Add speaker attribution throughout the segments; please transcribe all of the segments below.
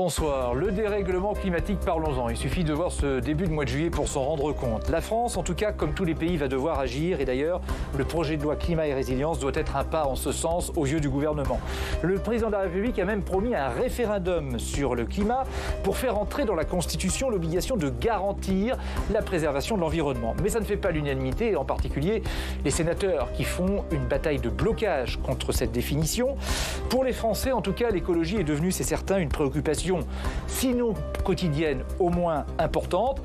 Speaker 1: Bonsoir. Le dérèglement climatique, parlons-en. Il suffit de voir ce début de mois de juillet pour s'en rendre compte. La France, en tout cas, comme tous les pays, va devoir agir. Et d'ailleurs, le projet de loi climat et résilience doit être un pas en ce sens aux yeux du gouvernement. Le président de la République a même promis un référendum sur le climat pour faire entrer dans la Constitution l'obligation de garantir la préservation de l'environnement. Mais ça ne fait pas l'unanimité, et en particulier les sénateurs qui font une bataille de blocage contre cette définition. Pour les Français, en tout cas, l'écologie est devenue, c'est certain, une préoccupation sinon quotidienne, au moins importante.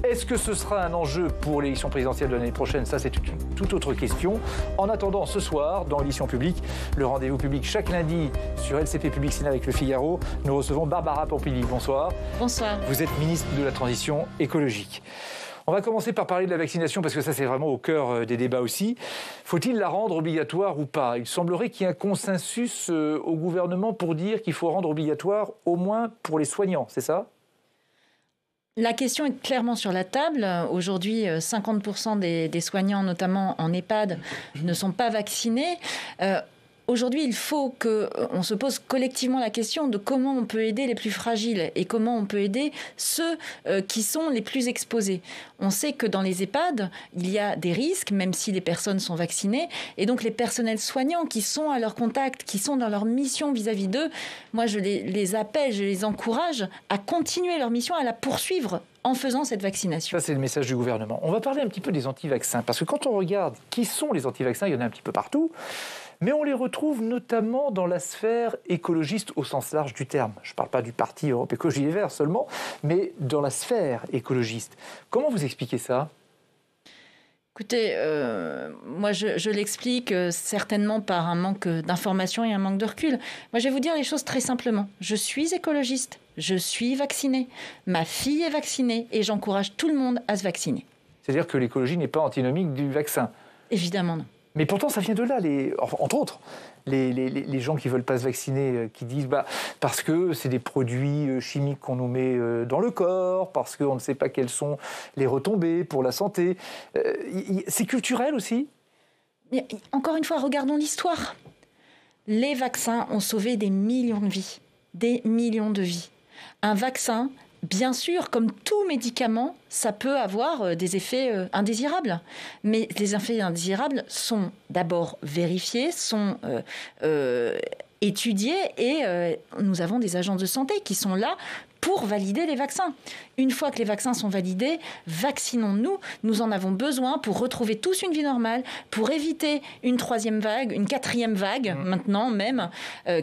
Speaker 1: Est-ce que ce sera un enjeu pour l'élection présidentielle de l'année prochaine? Ça, c'est une toute autre question. En attendant, ce soir, dans l'édition publique, le rendez-vous public chaque lundi sur LCP Public Sénat avec Le Figaro, nous recevons Barbara Pompili. Bonsoir.
Speaker 2: Bonsoir.
Speaker 1: Vous êtes ministre de la Transition écologique. On va commencer par parler de la vaccination parce que ça, c'est vraiment au cœur des débats aussi. Faut-il la rendre obligatoire ou pas? Il semblerait qu'il y ait un consensus au gouvernement pour dire qu'il faut rendre obligatoire au moins pour les soignants, c'est ça?
Speaker 2: La question est clairement sur la table. Aujourd'hui, 50% des soignants, notamment en EHPAD, ne sont pas vaccinés. Aujourd'hui, il faut qu'on se pose collectivement la question de comment on peut aider les plus fragiles et comment on peut aider ceux qui sont les plus exposés. On sait que dans les EHPAD, il y a des risques, même si les personnes sont vaccinées. Et donc, les personnels soignants qui sont à leur contact, qui sont dans leur mission vis-à-vis d'eux, moi, je les appelle, je les encourage à continuer leur mission, à la poursuivre en faisant cette vaccination.
Speaker 1: Ça, c'est le message du gouvernement. On va parler un petit peu des anti-vaccins. Parce que quand on regarde qui sont les anti-vaccins, il y en a un petit peu partout. Mais on les retrouve notamment dans la sphère écologiste au sens large du terme. Je ne parle pas du parti Europe Écologie Les Verts seulement, mais dans la sphère écologiste. Comment vous expliquez ça ?
Speaker 2: Écoutez, moi je l'explique certainement par un manque d'information et un manque de recul. Moi je vais vous dire les choses très simplement. Je suis écologiste, je suis vaccinée, ma fille est vaccinée et j'encourage tout le monde à se vacciner. C'est-à-dire
Speaker 1: que l'écologie n'est pas antinomique du vaccin?
Speaker 2: Évidemment non.
Speaker 1: Mais pourtant, ça vient de là, entre autres, les gens qui ne veulent pas se vacciner, qui disent parce que c'est des produits chimiques qu'on nous met dans le corps, parce qu'on ne sait pas quelles sont les retombées pour la santé. C'est culturel aussi?
Speaker 2: Mais encore une fois, regardons l'histoire. Les vaccins ont sauvé des millions de vies. Des millions de vies. Un vaccin... Bien sûr, comme tout médicament, ça peut avoir des effets indésirables. Mais les effets indésirables sont d'abord vérifiés, sont étudiés et nous avons des agences de santé qui sont là pour valider les vaccins. Une fois que les vaccins sont validés, vaccinons-nous. Nous en avons besoin pour retrouver tous une vie normale, pour éviter une troisième vague, une quatrième vague, maintenant même,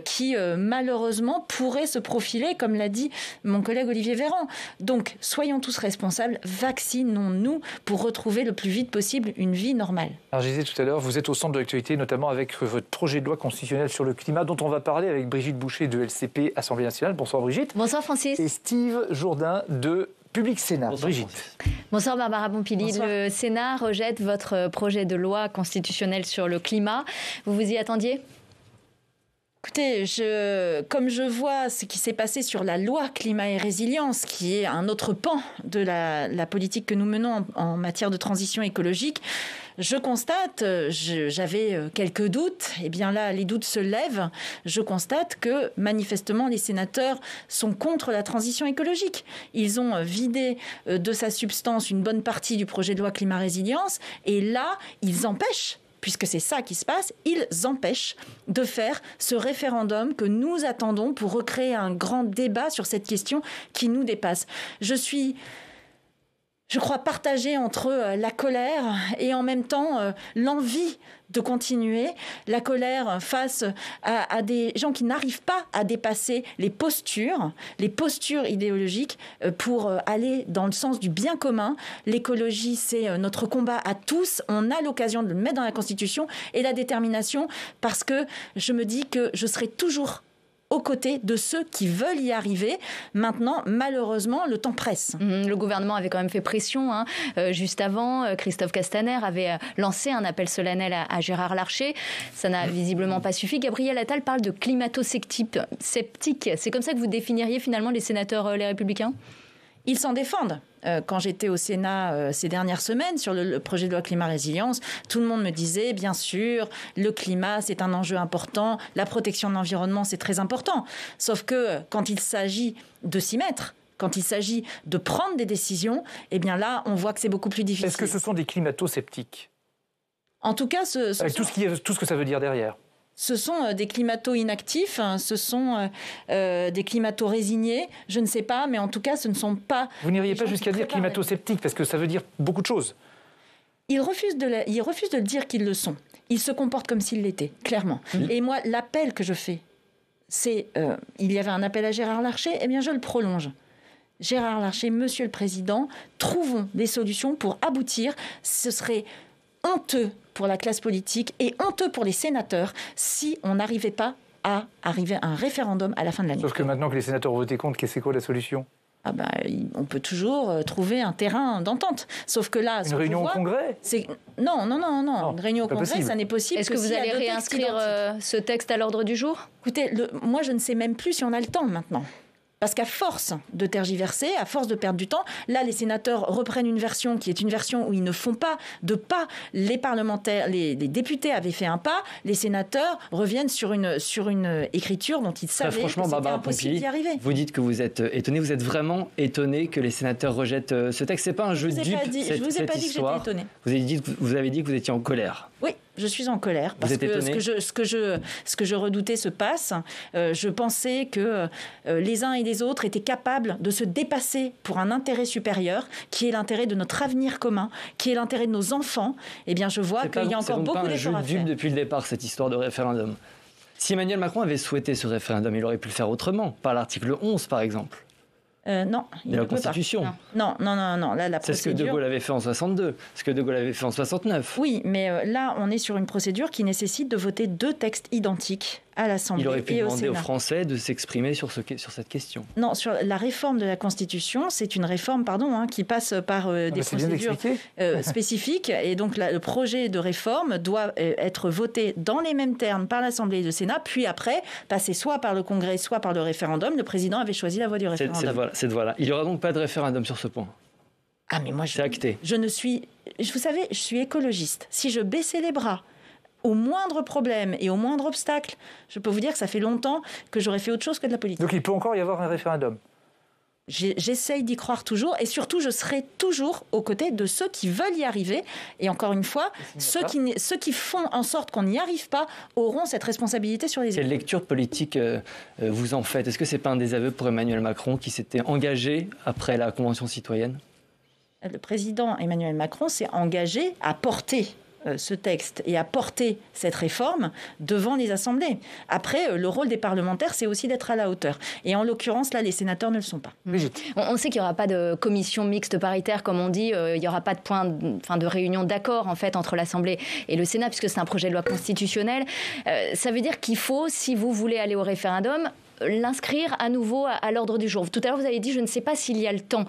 Speaker 2: qui malheureusement pourrait se profiler, comme l'a dit mon collègue Olivier Véran. Donc, soyons tous responsables, vaccinons-nous pour retrouver le plus vite possible une vie normale.
Speaker 1: Alors, je disais tout à l'heure, vous êtes au centre de l'actualité, notamment avec votre projet de loi constitutionnelle sur le climat, dont on va parler avec Brigitte Boucher de LCP, Assemblée nationale. Bonsoir Brigitte.
Speaker 3: Bonsoir Francis.
Speaker 1: Et Steve Jourdain de Public Sénat.
Speaker 4: Bonsoir,
Speaker 1: Brigitte.
Speaker 4: Francis.
Speaker 3: Bonsoir Barbara Pompili.
Speaker 2: Bonsoir.
Speaker 3: Le Sénat rejette votre projet de loi constitutionnelle sur le climat. Vous vous y attendiez ?
Speaker 2: Écoutez, comme je vois ce qui s'est passé sur la loi climat et résilience, qui est un autre pan de la politique que nous menons en matière de transition écologique, je constate, j'avais quelques doutes, et bien là, les doutes se lèvent. Je constate que manifestement, les sénateurs sont contre la transition écologique. Ils ont vidé de sa substance une bonne partie du projet de loi climat-résilience, et là, ils empêchent, puisque c'est ça qui se passe, ils empêchent de faire ce référendum que nous attendons pour recréer un grand débat sur cette question qui nous dépasse. Je crois partagée entre la colère et en même temps l'envie de continuer. La colère face à des gens qui n'arrivent pas à dépasser les postures idéologiques pour aller dans le sens du bien commun. L'écologie, c'est notre combat à tous. On a l'occasion de le mettre dans la Constitution et la détermination parce que je me dis que je serai toujours aux côtés de ceux qui veulent y arriver. Maintenant, malheureusement, le temps presse.
Speaker 3: Le gouvernement avait quand même fait pression. Juste avant, Christophe Castaner avait lancé un appel solennel à Gérard Larcher. Ça n'a visiblement pas suffi. Gabriel Attal parle de climato-sceptique. C'est comme ça que vous définiriez finalement les sénateurs Les Républicains ?
Speaker 2: Ils s'en défendent. Quand j'étais au Sénat ces dernières semaines sur le projet de loi climat-résilience, tout le monde me disait, bien sûr, le climat, c'est un enjeu important, la protection de l'environnement, c'est très important. Sauf que quand il s'agit de s'y mettre, quand il s'agit de prendre des décisions, eh bien là, on voit que c'est beaucoup plus difficile.
Speaker 1: Est-ce que ce sont des climato-sceptiques ?
Speaker 2: En tout cas,
Speaker 1: avec tout ce que ça veut dire derrière.
Speaker 2: Ce sont des climato-inactifs, ce sont des climato-résignés, je ne sais pas, mais en tout cas, ce ne sont pas...
Speaker 1: Vous n'iriez pas jusqu'à dire climato-sceptiques, parce que ça veut dire beaucoup de choses.
Speaker 2: Ils refusent de le dire qu'ils le sont. Ils se comportent comme s'ils l'étaient, clairement. Et moi, l'appel que je fais, c'est... il y avait un appel à Gérard Larcher, eh bien, je le prolonge. Gérard Larcher, Monsieur le Président, trouvons des solutions pour aboutir. Ce serait honteux pour la classe politique et honteux pour les sénateurs si on n'arrivait pas à arriver à un référendum à la fin de l'année.
Speaker 1: Sauf que maintenant que les sénateurs ont voté contre, c'est quoi la solution ?
Speaker 2: On peut toujours trouver un terrain d'entente. Sauf que là...
Speaker 1: Une réunion au Congrès ?
Speaker 2: Non. Une réunion au Congrès, ça n'est possible.
Speaker 3: Est-ce que vous allez réinscrire ce texte à l'ordre du jour ?
Speaker 2: Écoutez, moi je ne sais même plus si on a le temps maintenant. Parce qu'à force de tergiverser, à force de perdre du temps, là, les sénateurs reprennent une version qui est une version où ils ne font pas de pas. Les parlementaires, les députés avaient fait un pas, les sénateurs reviennent sur une écriture dont ils savaient que c'était impossible d'y arriver.
Speaker 4: Vous dites que vous êtes étonné, vous êtes vraiment étonné que les sénateurs rejettent ce texte. C'est pas un jeu de dupe, cette histoire.
Speaker 2: Je vous ai pas dit que j'étais étonné.
Speaker 4: Vous avez dit que vous étiez en colère.
Speaker 2: Oui. Je suis en colère parce que ce que je redoutais se passe. Je pensais que les uns et les autres étaient capables de se dépasser pour un intérêt supérieur, qui est l'intérêt de notre avenir commun, qui est l'intérêt de nos enfants. Eh bien, je vois qu'il y a encore beaucoup d'efforts à faire. C'est pas un jeu de dupe
Speaker 4: depuis le départ, cette histoire de référendum. Si Emmanuel Macron avait souhaité ce référendum, il aurait pu le faire autrement, par l'article 11 par exemple.
Speaker 2: Non, il ne
Speaker 4: la
Speaker 2: peut
Speaker 4: Constitution.
Speaker 2: Pas. Non. Là, la procédure...
Speaker 4: C'est ce que De Gaulle avait fait en 62, ce que De Gaulle avait fait en 69.
Speaker 2: Oui, mais là, on est sur une procédure qui nécessite de voter 2 textes identiques à l'Assemblée et au Sénat.
Speaker 4: Il aurait pu demander aux Français de s'exprimer sur cette question.
Speaker 2: Non, sur la réforme de la Constitution, c'est une réforme, qui passe par des procédures spécifiques. Et donc, le projet de réforme doit être voté dans les mêmes termes par l'Assemblée et le Sénat, puis après, passer soit par le Congrès, soit par le référendum. Le président avait choisi la voie du référendum.
Speaker 4: Voilà. Il n'y aura donc pas de référendum sur ce point.
Speaker 2: Ah, mais moi,
Speaker 4: c'est acté.
Speaker 2: Vous savez, je suis écologiste. Si je baissais les bras au moindre problème et au moindre obstacle, je peux vous dire que ça fait longtemps que j'aurais fait autre chose que de la politique.
Speaker 1: Donc il peut encore y avoir un référendum ?
Speaker 2: J'essaye d'y croire toujours, et surtout je serai toujours aux côtés de ceux qui veulent y arriver. Et encore une fois, ceux qui font en sorte qu'on n'y arrive pas auront cette responsabilité sur les épaules.
Speaker 4: Quelle lecture politique vous en faites ? Est-ce que ce n'est pas un désaveu pour Emmanuel Macron qui s'était engagé après la Convention citoyenne ?
Speaker 2: Le président Emmanuel Macron s'est engagé à porter ce texte et à porter cette réforme devant les assemblées. Après, le rôle des parlementaires, c'est aussi d'être à la hauteur. Et en l'occurrence, là, les sénateurs ne le sont pas.
Speaker 3: On sait qu'il n'y aura pas de commission mixte paritaire, comme on dit. Il n'y aura pas de point de réunion d'accord, en fait, entre l'Assemblée et le Sénat, puisque c'est un projet de loi constitutionnelle. Ça veut dire qu'il faut, si vous voulez aller au référendum, l'inscrire à nouveau à l'ordre du jour. Tout à l'heure, vous avez dit, je ne sais pas s'il y a le temps.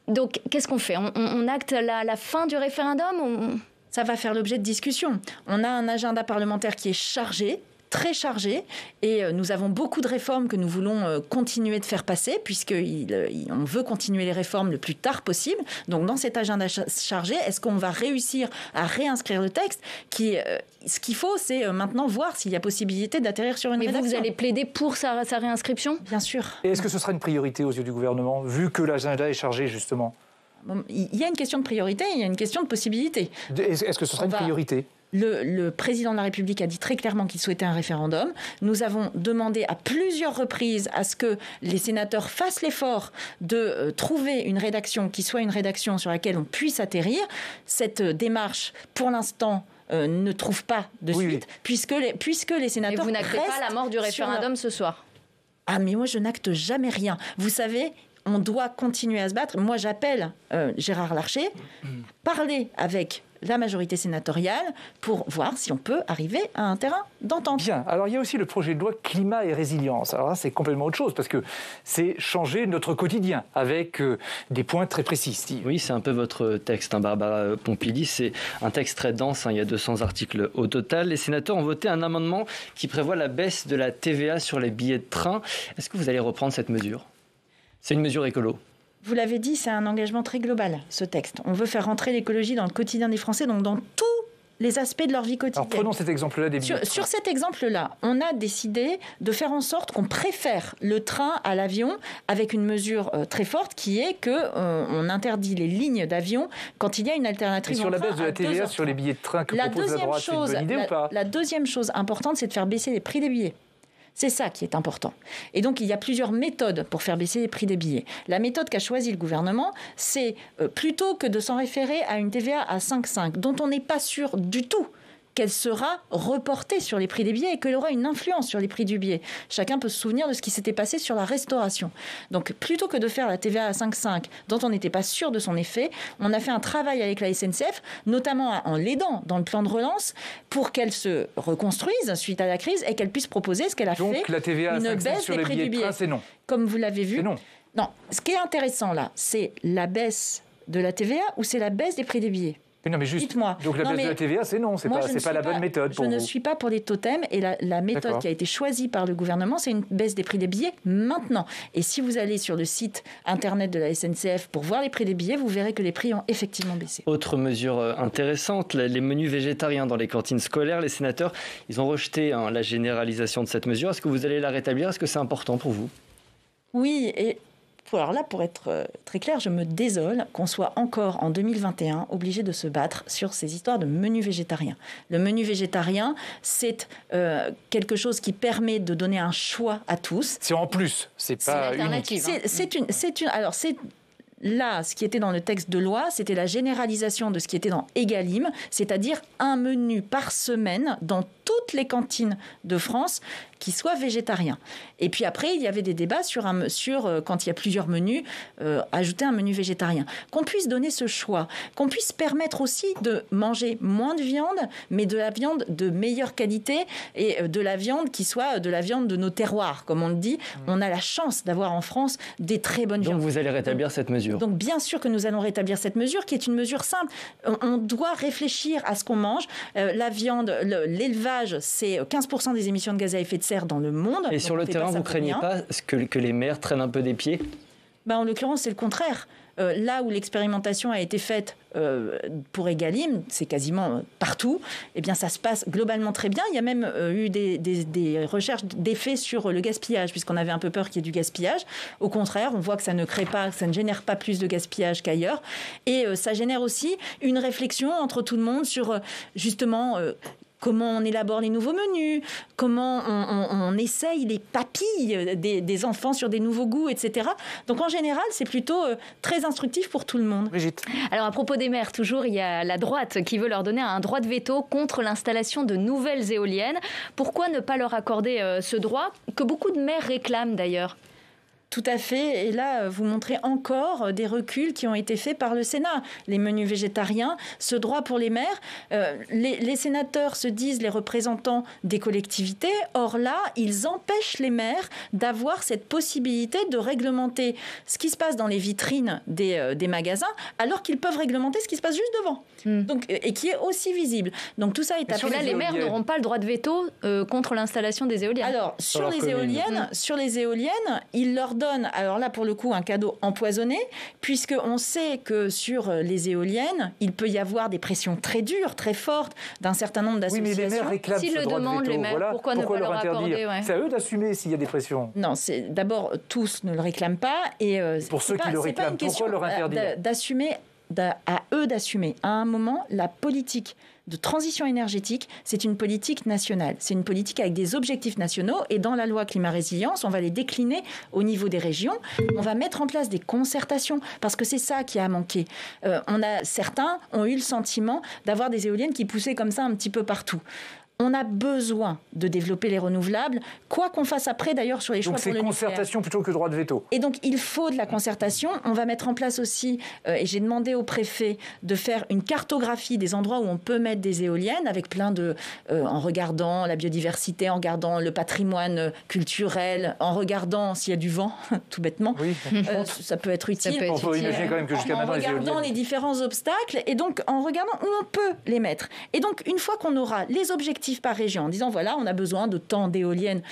Speaker 3: Donc, qu'est-ce qu'on fait ? On acte la fin du référendum ?
Speaker 2: Ça va faire l'objet de discussions. On a un agenda parlementaire qui est chargé, très chargé, et nous avons beaucoup de réformes que nous voulons continuer de faire passer, puisqu'on veut continuer les réformes le plus tard possible. Donc dans cet agenda chargé, est-ce qu'on va réussir à réinscrire le texte ce qu'il faut, c'est maintenant voir s'il y a possibilité d'atterrir sur une rédaction.
Speaker 3: Mais vous allez plaider pour sa réinscription ?
Speaker 2: Bien sûr.
Speaker 1: Et est-ce que ce sera une priorité aux yeux du gouvernement, vu que l'agenda est chargé, justement ?
Speaker 2: Il y a une question de priorité, il y a une question de possibilité.
Speaker 1: Est-ce que ce sera une priorité ?
Speaker 2: Le président de la République a dit très clairement qu'il souhaitait un référendum. Nous avons demandé à plusieurs reprises à ce que les sénateurs fassent l'effort de trouver une rédaction qui soit une rédaction sur laquelle on puisse atterrir. Cette démarche, pour l'instant, ne trouve pas de suite, puisque les sénateurs...
Speaker 3: Et vous n'actez pas la mort du référendum ce soir ?
Speaker 2: Ah, mais moi, je n'acte jamais rien. Vous savez... On doit continuer à se battre. Moi, j'appelle Gérard Larcher à parler avec la majorité sénatoriale pour voir si on peut arriver à un terrain d'entente.
Speaker 1: Bien. Alors, il y a aussi le projet de loi climat et résilience. Alors là, c'est complètement autre chose parce que c'est changer notre quotidien avec des points très précis, Steve.
Speaker 4: Oui, c'est un peu votre texte, Barbara Pompili. C'est un texte très dense, il y a 200 articles au total. Les sénateurs ont voté un amendement qui prévoit la baisse de la TVA sur les billets de train. Est-ce que vous allez reprendre cette mesure ? C'est une mesure écolo.
Speaker 2: Vous l'avez dit, c'est un engagement très global, ce texte. On veut faire rentrer l'écologie dans le quotidien des Français, donc dans tous les aspects de leur vie quotidienne.
Speaker 1: Alors prenons cet exemple-là des billets.
Speaker 2: Sur cet exemple-là, on a décidé de faire en sorte qu'on préfère le train à l'avion avec une mesure très forte qui est qu'on interdit les lignes d'avion quand il y a une alternative.
Speaker 1: Et sur la baisse de la TVA sur les billets de train que propose la droite, c'est une bonne idée ou pas ?
Speaker 2: La deuxième chose importante, c'est de faire baisser les prix des billets. C'est ça qui est important. Et donc, il y a plusieurs méthodes pour faire baisser les prix des billets. La méthode qu'a choisie le gouvernement, c'est plutôt que de s'en référer à une TVA à 5,5, dont on n'est pas sûr du tout qu'elle sera reportée sur les prix des billets et qu'elle aura une influence sur les prix du billet. Chacun peut se souvenir de ce qui s'était passé sur la restauration. Donc, plutôt que de faire la TVA à 5,5, dont on n'était pas sûr de son effet, on a fait un travail avec la SNCF, notamment en l'aidant dans le plan de relance, pour qu'elle se reconstruise suite à la crise et qu'elle puisse proposer ce qu'elle a fait,
Speaker 1: donc, la TVA à 5,5 sur les billets de train, c'est non.
Speaker 2: Comme vous l'avez vu.
Speaker 1: C'est non.
Speaker 2: Non. Ce qui est intéressant là, c'est la baisse de la TVA ou c'est la baisse des prix des billets ?
Speaker 1: Mais non, mais juste.
Speaker 2: Dites-moi.
Speaker 1: Donc la baisse de la TVA, c'est non, c'est pas la bonne méthode pour vous.
Speaker 2: Je ne suis pas pour les totems et la méthode qui a été choisie par le gouvernement, c'est une baisse des prix des billets maintenant. Et si vous allez sur le site internet de la SNCF pour voir les prix des billets, vous verrez que les prix ont effectivement baissé.
Speaker 4: Autre mesure intéressante, les menus végétariens dans les cantines scolaires. Les sénateurs, ils ont rejeté la généralisation de cette mesure. Est-ce que vous allez la rétablir ? Est-ce que c'est important pour vous ?
Speaker 2: Oui, et alors là, pour être très clair, je me désole qu'on soit encore en 2021 obligé de se battre sur ces histoires de menus végétariens. Le menu végétarien, c'est quelque chose qui permet de donner un choix à tous.
Speaker 1: C'est en plus, c'est pas unique.
Speaker 2: Alors, là, ce qui était dans le texte de loi, c'était la généralisation de ce qui était dans Egalim, c'est-à-dire un menu par semaine dans toutes les cantines de France qui soit végétarien. Et puis après, il y avait des débats sur quand il y a plusieurs menus, ajouter un menu végétarien. Qu'on puisse donner ce choix, qu'on puisse permettre aussi de manger moins de viande, mais de la viande de meilleure qualité et de la viande qui soit de la viande de nos terroirs, comme on le dit. On a la chance d'avoir en France des très bonnes viandes.
Speaker 4: Donc vous allez rétablir cette mesure ?
Speaker 2: Donc bien sûr que nous allons rétablir cette mesure qui est une mesure simple. On doit réfléchir à ce qu'on mange. La viande, l'élevage, c'est 15% des émissions de gaz à effet de serre dans le monde.
Speaker 4: Et sur le terrain, vous ne craignez pas que les maires traînent un peu des pieds ?
Speaker 2: En l'occurrence, c'est le contraire. Là où l'expérimentation a été faite pour Egalim, c'est quasiment partout, eh bien ça se passe globalement très bien. Il y a même eu des recherches d'effets sur le gaspillage, puisqu'on avait un peu peur qu'il y ait du gaspillage. Au contraire, on voit que ça ne crée pas, que ça ne génère pas plus de gaspillage qu'ailleurs. Et ça génère aussi une réflexion entre tout le monde sur justement comment on élabore les nouveaux menus, comment on essaye les papilles des enfants sur des nouveaux goûts, etc. Donc en général, c'est plutôt très instructif pour tout le monde.
Speaker 1: Brigitte.
Speaker 3: Alors à propos des maires, toujours, il y a la droite qui veut leur donner un droit de veto contre l'installation de nouvelles éoliennes. Pourquoi ne pas leur accorder ce droit que beaucoup de maires réclament d'ailleurs ?
Speaker 2: Tout à fait. Et là, vous montrez encore des reculs qui ont été faits par le Sénat. Les menus végétariens, ce droit pour les maires. Les sénateurs se disent les représentants des collectivités. Or là, ils empêchent les maires d'avoir cette possibilité de réglementer ce qui se passe dans les vitrines des magasins, alors qu'ils peuvent réglementer ce qui se passe juste devant. Donc, et qui est aussi visible. Donc tout ça est appelé.
Speaker 3: Là, les maires n'auront pas le droit de veto contre l'installation des éoliennes.
Speaker 2: Alors, sur les éoliennes, ils leur donnent, alors là pour le coup, un cadeau empoisonné, puisqu'on sait que sur les éoliennes, il peut y avoir des pressions très dures, très fortes d'un certain nombre d'associations.
Speaker 1: Oui, mais les maires réclament ce droit de veto.
Speaker 3: Les maires,
Speaker 1: voilà.
Speaker 3: pourquoi ne pas leur accorder
Speaker 1: C'est à eux d'assumer s'il y a des pressions.
Speaker 2: Non, d'abord, tous ne le réclament pas. Et,
Speaker 1: pour ceux qui le réclament, pourquoi leur interdire ?
Speaker 2: À eux d'assumer. À un moment, la politique de transition énergétique, c'est une politique nationale. C'est une politique avec des objectifs nationaux. Et dans la loi climat-résilience, on va les décliner au niveau des régions. On va mettre en place des concertations, parce que c'est ça qui a manqué. Certains ont eu le sentiment d'avoir des éoliennes qui poussaient comme ça un petit peu partout. On a besoin de développer les renouvelables, quoi qu'on fasse après d'ailleurs sur les choix pour le nucléaire.
Speaker 1: Donc c'est concertation plutôt que droit de veto.
Speaker 2: Et donc il faut de la concertation. On va mettre en place aussi, et j'ai demandé au préfet de faire une cartographie des endroits où on peut mettre des éoliennes, avec plein en regardant la biodiversité, en regardant le patrimoine culturel, en regardant s'il y a du vent, tout bêtement. Oui. Ça peut être utile.
Speaker 1: On peut imaginer quand même que jusqu'à maintenant,
Speaker 2: en regardant les différents obstacles, et donc en regardant où on peut les mettre. Et donc une fois qu'on aura les objectifs perspective par région, en disant voilà, on a besoin de tant d'éoliennes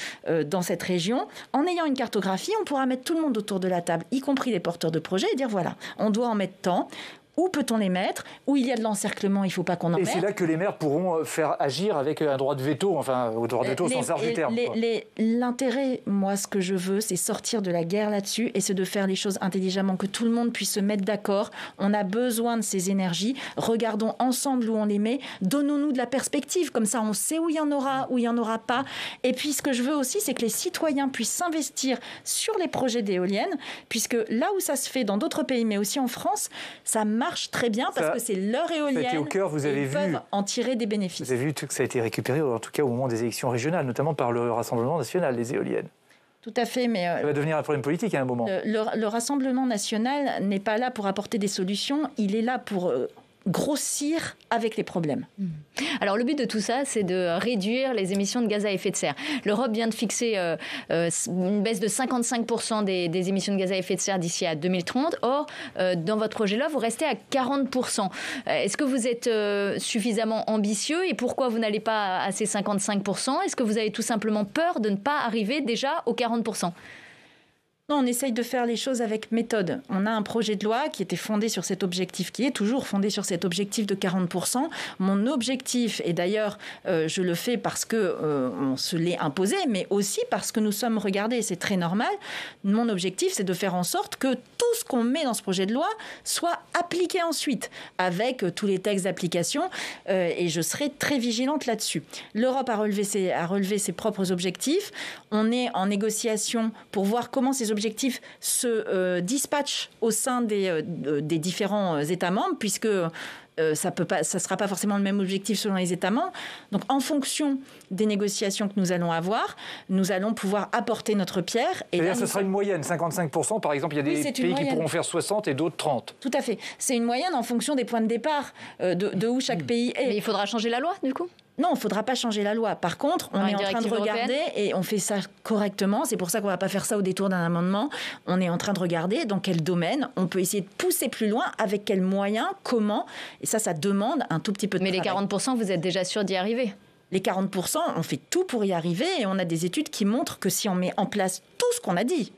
Speaker 2: dans cette région. En ayant une cartographie, on pourra mettre tout le monde autour de la table, y compris les porteurs de projets, et dire voilà, on doit en mettre tant. Où peut-on les mettre? Où il y a de l'encerclement, il ne faut pas qu'on en mette.
Speaker 1: Et c'est là que les maires pourront faire agir avec un droit de veto, enfin, au droit de veto au sens large du terme.
Speaker 2: L'intérêt, moi, ce que je veux, c'est sortir de la guerre là-dessus et c'est de faire les choses intelligemment, que tout le monde puisse se mettre d'accord. On a besoin de ces énergies. Regardons ensemble où on les met. Donnons-nous de la perspective. Comme ça, on sait où il y en aura, où il n'y en aura pas. Et puis, ce que je veux aussi, c'est que les citoyens puissent s'investir sur les projets d'éoliennes, puisque là où ça se fait dans d'autres pays, mais aussi en France, ça marche très bien parce que c'est leur éolienne
Speaker 1: au cœur, vous avez
Speaker 2: et ils peuvent en tirer des bénéfices.
Speaker 1: Vous avez vu que ça a été récupéré, en tout cas au moment des élections régionales, notamment par le Rassemblement national, les éoliennes.
Speaker 2: Tout à fait, mais...
Speaker 1: ça va devenir un problème politique à un moment.
Speaker 2: Le Rassemblement national n'est pas là pour apporter des solutions, il est là pour... grossir avec les problèmes.
Speaker 3: Alors le but de tout ça, c'est de réduire les émissions de gaz à effet de serre. L'Europe vient de fixer une baisse de 55% des émissions de gaz à effet de serre d'ici à 2030. Or, dans votre projet-là, vous restez à 40%. Est-ce que vous êtes suffisamment ambitieux et pourquoi vous n'allez pas à ces 55%? Est-ce que vous avez tout simplement peur de ne pas arriver déjà aux 40%?
Speaker 2: Non, on essaye de faire les choses avec méthode. On a un projet de loi qui était fondé sur cet objectif, qui est toujours fondé sur cet objectif de 40%. Mon objectif, et d'ailleurs, je le fais parce qu'on se l'est imposé, mais aussi parce que nous sommes regardés, c'est très normal. Mon objectif, c'est de faire en sorte que tout ce qu'on met dans ce projet de loi soit appliqué ensuite, avec tous les textes d'application, et je serai très vigilante là-dessus. L'Europe a relevé ses propres objectifs. On est en négociation pour voir comment ces objectifs se dispatchent au sein des différents États membres, puisque ça ne sera pas forcément le même objectif selon les États membres. Donc, en fonction des négociations que nous allons avoir, nous allons pouvoir apporter notre pierre.
Speaker 1: C'est-à-dire que ce sera une moyenne, 55%. Par exemple, il y a des pays qui pourront faire 60 et d'autres 30.
Speaker 2: Tout à fait. C'est une moyenne en fonction des points de départ de où chaque pays est.
Speaker 3: Mais il faudra changer la loi, du coup ?
Speaker 2: Non, il ne faudra pas changer la loi. Par contre, on est en train de regarder et on fait ça correctement. C'est pour ça qu'on ne va pas faire ça au détour d'un amendement. On est en train de regarder dans quel domaine on peut essayer de pousser plus loin, avec quels moyens, comment. Et ça demande un tout petit peu de travail.
Speaker 3: Mais les 40%, vous êtes déjà sûr d'y arriver ?
Speaker 2: Les 40%, on fait tout pour y arriver et on a des études qui montrent que si on met en place tout ce qu'on a dit,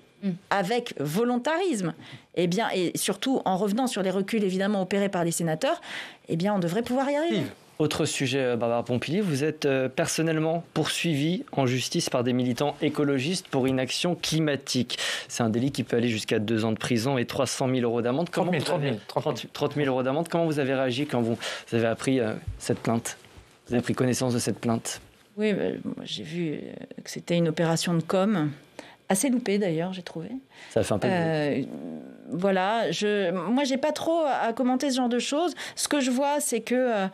Speaker 2: avec volontarisme, et surtout en revenant sur les reculs évidemment opérés par les sénateurs, on devrait pouvoir y arriver.
Speaker 4: Autre sujet, Barbara Pompili, vous êtes personnellement poursuivie en justice par des militants écologistes pour inaction climatique. C'est un délit qui peut aller jusqu'à 2 ans de prison et 300 000 euros d'amende.
Speaker 1: 30 000
Speaker 4: euros d'amende. Comment vous avez réagi quand vous avez appris cette plainte? Vous avez pris connaissance de cette plainte?
Speaker 2: Oui, j'ai vu que c'était une opération de com'. Assez loupé d'ailleurs, j'ai trouvé.
Speaker 4: Ça fait un peu de...
Speaker 2: Voilà, moi j'ai pas trop à commenter ce genre de choses. Ce que je vois, c'est que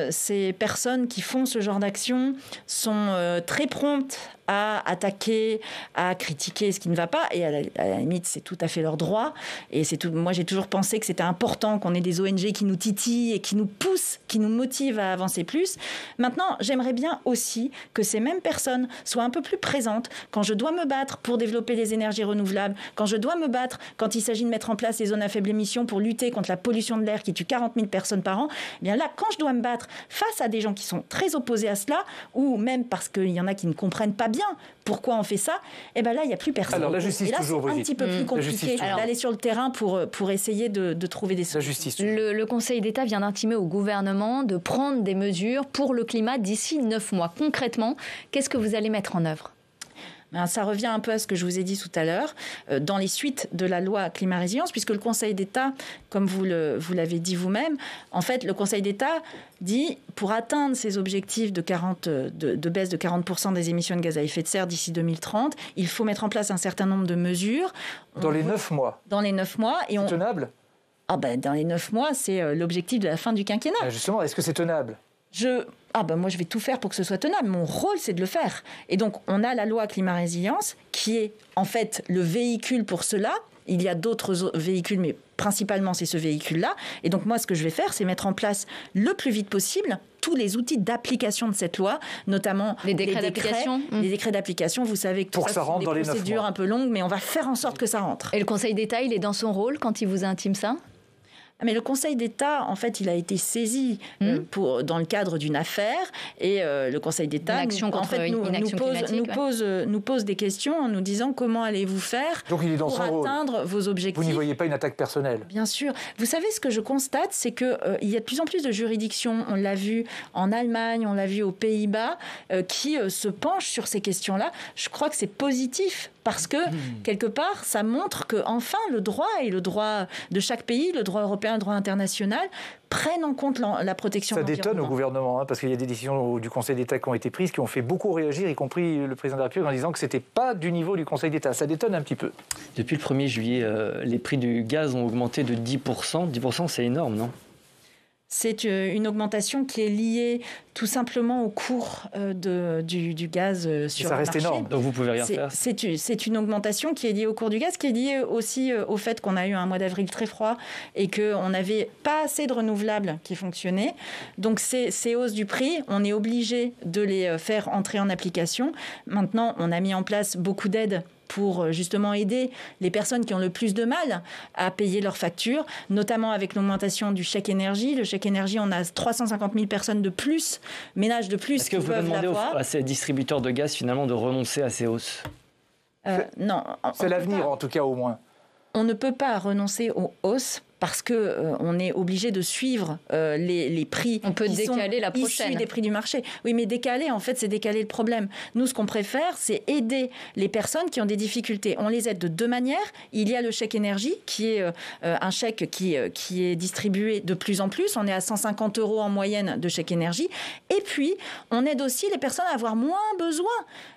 Speaker 2: ces personnes qui font ce genre d'action sont très promptes à attaquer, à critiquer ce qui ne va pas. Et à la limite, c'est tout à fait leur droit. Et c'est tout. Moi, j'ai toujours pensé que c'était important qu'on ait des ONG qui nous titillent et qui nous poussent, qui nous motivent à avancer plus. Maintenant, j'aimerais bien aussi que ces mêmes personnes soient un peu plus présentes quand je dois me battre pour développer les énergies renouvelables, quand je dois me battre quand il s'agit de mettre en place les zones à faible émission pour lutter contre la pollution de l'air qui tue 40 000 personnes par an. Eh bien là, quand je dois me battre face à des gens qui sont très opposés à cela, ou même parce qu'il y en a qui ne comprennent pas bien pourquoi on fait ça, là, il n'y a plus personne.
Speaker 1: Alors, la justice,
Speaker 2: et là,
Speaker 1: toujours,
Speaker 2: c'est un petit peu plus compliqué d'aller sur le terrain pour essayer de trouver des solutions.
Speaker 1: La justice.
Speaker 3: Le Conseil d'État vient d'intimer au gouvernement de prendre des mesures pour le climat d'ici 9 mois. Concrètement, qu'est-ce que vous allez mettre en œuvre ?
Speaker 2: Ça revient un peu à ce que je vous ai dit tout à l'heure, dans les suites de la loi climat-résilience, puisque le Conseil d'État, comme vous l'avez dit vous-même, en fait, le Conseil d'État dit, pour atteindre ces objectifs de baisse de 40% des émissions de gaz à effet de serre d'ici 2030, il faut mettre en place un certain nombre de mesures.
Speaker 1: Dans les 9 mois.
Speaker 2: Dans les 9 mois.
Speaker 1: C'est tenable ?
Speaker 2: Dans les 9 mois, c'est l'objectif de la fin du quinquennat.
Speaker 1: Justement, est-ce que c'est tenable ?
Speaker 2: Moi, je vais tout faire pour que ce soit tenable. Mon rôle, c'est de le faire. Et donc, on a la loi climat-résilience qui est, en fait, le véhicule pour cela. Il y a d'autres véhicules, mais principalement, c'est ce véhicule-là. Et donc, moi, ce que je vais faire, c'est mettre en place le plus vite possible tous les outils d'application de cette loi, notamment
Speaker 3: les décrets d'application.
Speaker 2: Les décrets d'application, vous savez que
Speaker 1: pour ça rentre dans les 9 mois. C'est
Speaker 2: une procédure un peu longue, mais on va faire en sorte que ça rentre.
Speaker 3: Et le Conseil d'État, il est dans son rôle quand il vous intime ça ?
Speaker 2: Mais le Conseil d'État, en fait, il a été saisi dans le cadre d'une affaire et le Conseil d'État nous pose des questions en nous disant comment allez-vous faire
Speaker 1: Donc, il est dans
Speaker 2: pour
Speaker 1: son
Speaker 2: atteindre
Speaker 1: rôle.
Speaker 2: vos objectifs.
Speaker 1: Vous n'y voyez pas une attaque personnelle?
Speaker 2: Bien sûr. Vous savez, ce que je constate, c'est qu'il y a de plus en plus de juridictions, on l'a vu en Allemagne, on l'a vu aux Pays-Bas, qui se penchent sur ces questions-là. Je crois que c'est positif parce que, quelque part, ça montre que enfin le droit et le droit de chaque pays, le droit européen, le droit international, prennent en compte la protection de l'environnement.
Speaker 1: Ça détonne au gouvernement, parce qu'il y a des décisions du Conseil d'État qui ont été prises, qui ont fait beaucoup réagir, y compris le président de la République, en disant que ce n'était pas du niveau du Conseil d'État. Ça détonne un petit peu.
Speaker 4: Depuis le 1er juillet, les prix du gaz ont augmenté de 10%. 10%, c'est énorme, non ?
Speaker 2: C'est une augmentation qui est liée tout simplement au cours du gaz sur le marché.
Speaker 1: Ça reste énorme,
Speaker 4: donc vous pouvez rien faire.
Speaker 2: C'est une augmentation qui est liée au cours du gaz, qui est liée aussi au fait qu'on a eu un mois d'avril très froid et qu'on n'avait pas assez de renouvelables qui fonctionnaient. Donc ces hausses du prix, on est obligé de les faire entrer en application. Maintenant, on a mis en place beaucoup d'aides pour justement aider les personnes qui ont le plus de mal à payer leurs factures, notamment avec l'augmentation du chèque énergie. Le chèque énergie, on a 350 000 personnes de plus, ménages de plus qui peuvent l'avoir. Est-ce que vous demandez
Speaker 4: à ces distributeurs de gaz finalement de renoncer à ces hausses?
Speaker 2: Non.
Speaker 1: C'est l'avenir en tout cas au moins.
Speaker 2: On ne peut pas renoncer aux hausses parce qu'on est obligé de suivre les prix.
Speaker 3: On peut décaler la prochaine.
Speaker 2: Issus des prix du marché. Oui, mais décaler, en fait, c'est décaler le problème. Nous, ce qu'on préfère, c'est aider les personnes qui ont des difficultés. On les aide de deux manières. Il y a le chèque énergie, qui est un chèque qui est distribué de plus en plus. On est à 150 € en moyenne de chèque énergie. Et puis, on aide aussi les personnes à avoir moins besoin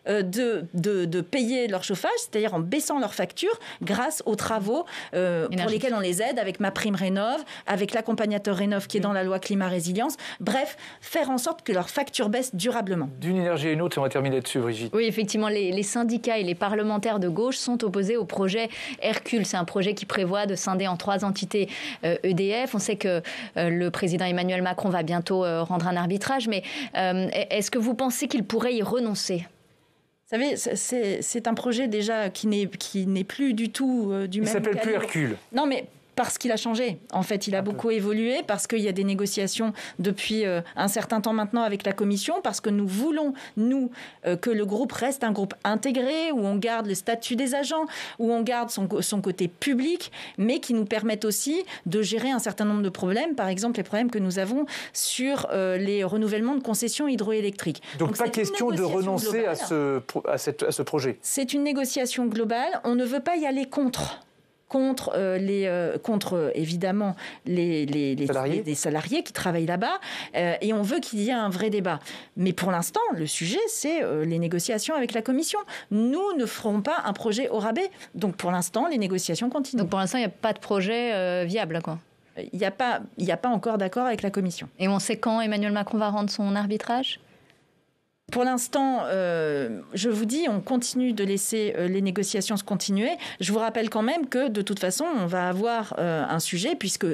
Speaker 2: de payer leur chauffage, c'est-à-dire en baissant leurs factures grâce aux travaux pour lesquels on les aide avec MaPrimeRénov', avec l'accompagnateur Rénov' qui est dans la loi Climat Résilience. Bref, faire en sorte que leurs factures baissent durablement.
Speaker 1: D'une énergie à une autre, et on va terminer là-dessus, Brigitte.
Speaker 3: Oui, effectivement, les syndicats et les parlementaires de gauche sont opposés au projet Hercule. C'est un projet qui prévoit de scinder en 3 entités EDF. On sait que le président Emmanuel Macron va bientôt rendre un arbitrage, mais est-ce que vous pensez qu'il pourrait y renoncer ?
Speaker 2: Vous savez, c'est un projet déjà qui n'est plus du tout du même calibre.
Speaker 1: Il s'appelle plus Hercule.
Speaker 2: Non, mais parce qu'il a changé. En fait, il a beaucoup évolué, parce qu'il y a des négociations depuis un certain temps maintenant avec la Commission, parce que nous voulons, que le groupe reste un groupe intégré, où on garde le statut des agents, où on garde son côté public, mais qui nous permette aussi de gérer un certain nombre de problèmes, par exemple les problèmes que nous avons sur les renouvellements de concessions hydroélectriques.
Speaker 1: Donc pas question de renoncer à ce projet.
Speaker 2: C'est une négociation globale. On ne veut pas y aller contre évidemment les salariés qui travaillent là-bas, et on veut qu'il y ait un vrai débat. Mais pour l'instant, le sujet, c'est les négociations avec la Commission. Nous ne ferons pas un projet au rabais. Donc pour l'instant, les négociations continuent.
Speaker 3: Donc pour l'instant, il n'y a pas de projet viable, quoi.
Speaker 2: Il n'y a pas encore d'accord avec la Commission.
Speaker 3: Et on sait quand Emmanuel Macron va rendre son arbitrage ?
Speaker 2: Pour l'instant, je vous dis, on continue de laisser les négociations se continuer. Je vous rappelle quand même que, de toute façon, on va avoir un sujet, puisque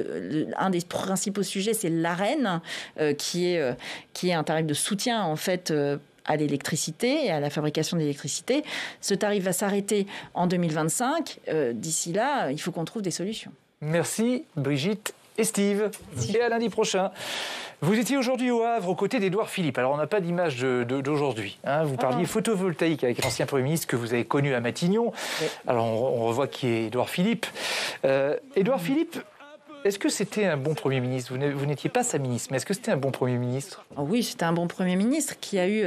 Speaker 2: un des principaux sujets, c'est l'Arenh, qui est un tarif de soutien, en fait, à l'électricité et à la fabrication d'électricité. Ce tarif va s'arrêter en 2025. D'ici là, il faut qu'on trouve des solutions.
Speaker 1: Merci, Brigitte et Steve. Merci. Et à lundi prochain. Vous étiez aujourd'hui au Havre aux côtés d'Édouard Philippe. Alors, on n'a pas d'image d'aujourd'hui. Hein. Vous parliez photovoltaïque avec l'ancien Premier ministre que vous avez connu à Matignon. Oui. Alors, on revoit qui est Édouard Philippe. Édouard Philippe, est-ce que c'était un bon Premier ministre ? Vous n'étiez pas sa ministre, mais est-ce que c'était un bon Premier ministre ?
Speaker 2: Oui, c'était un bon Premier ministre qui a eu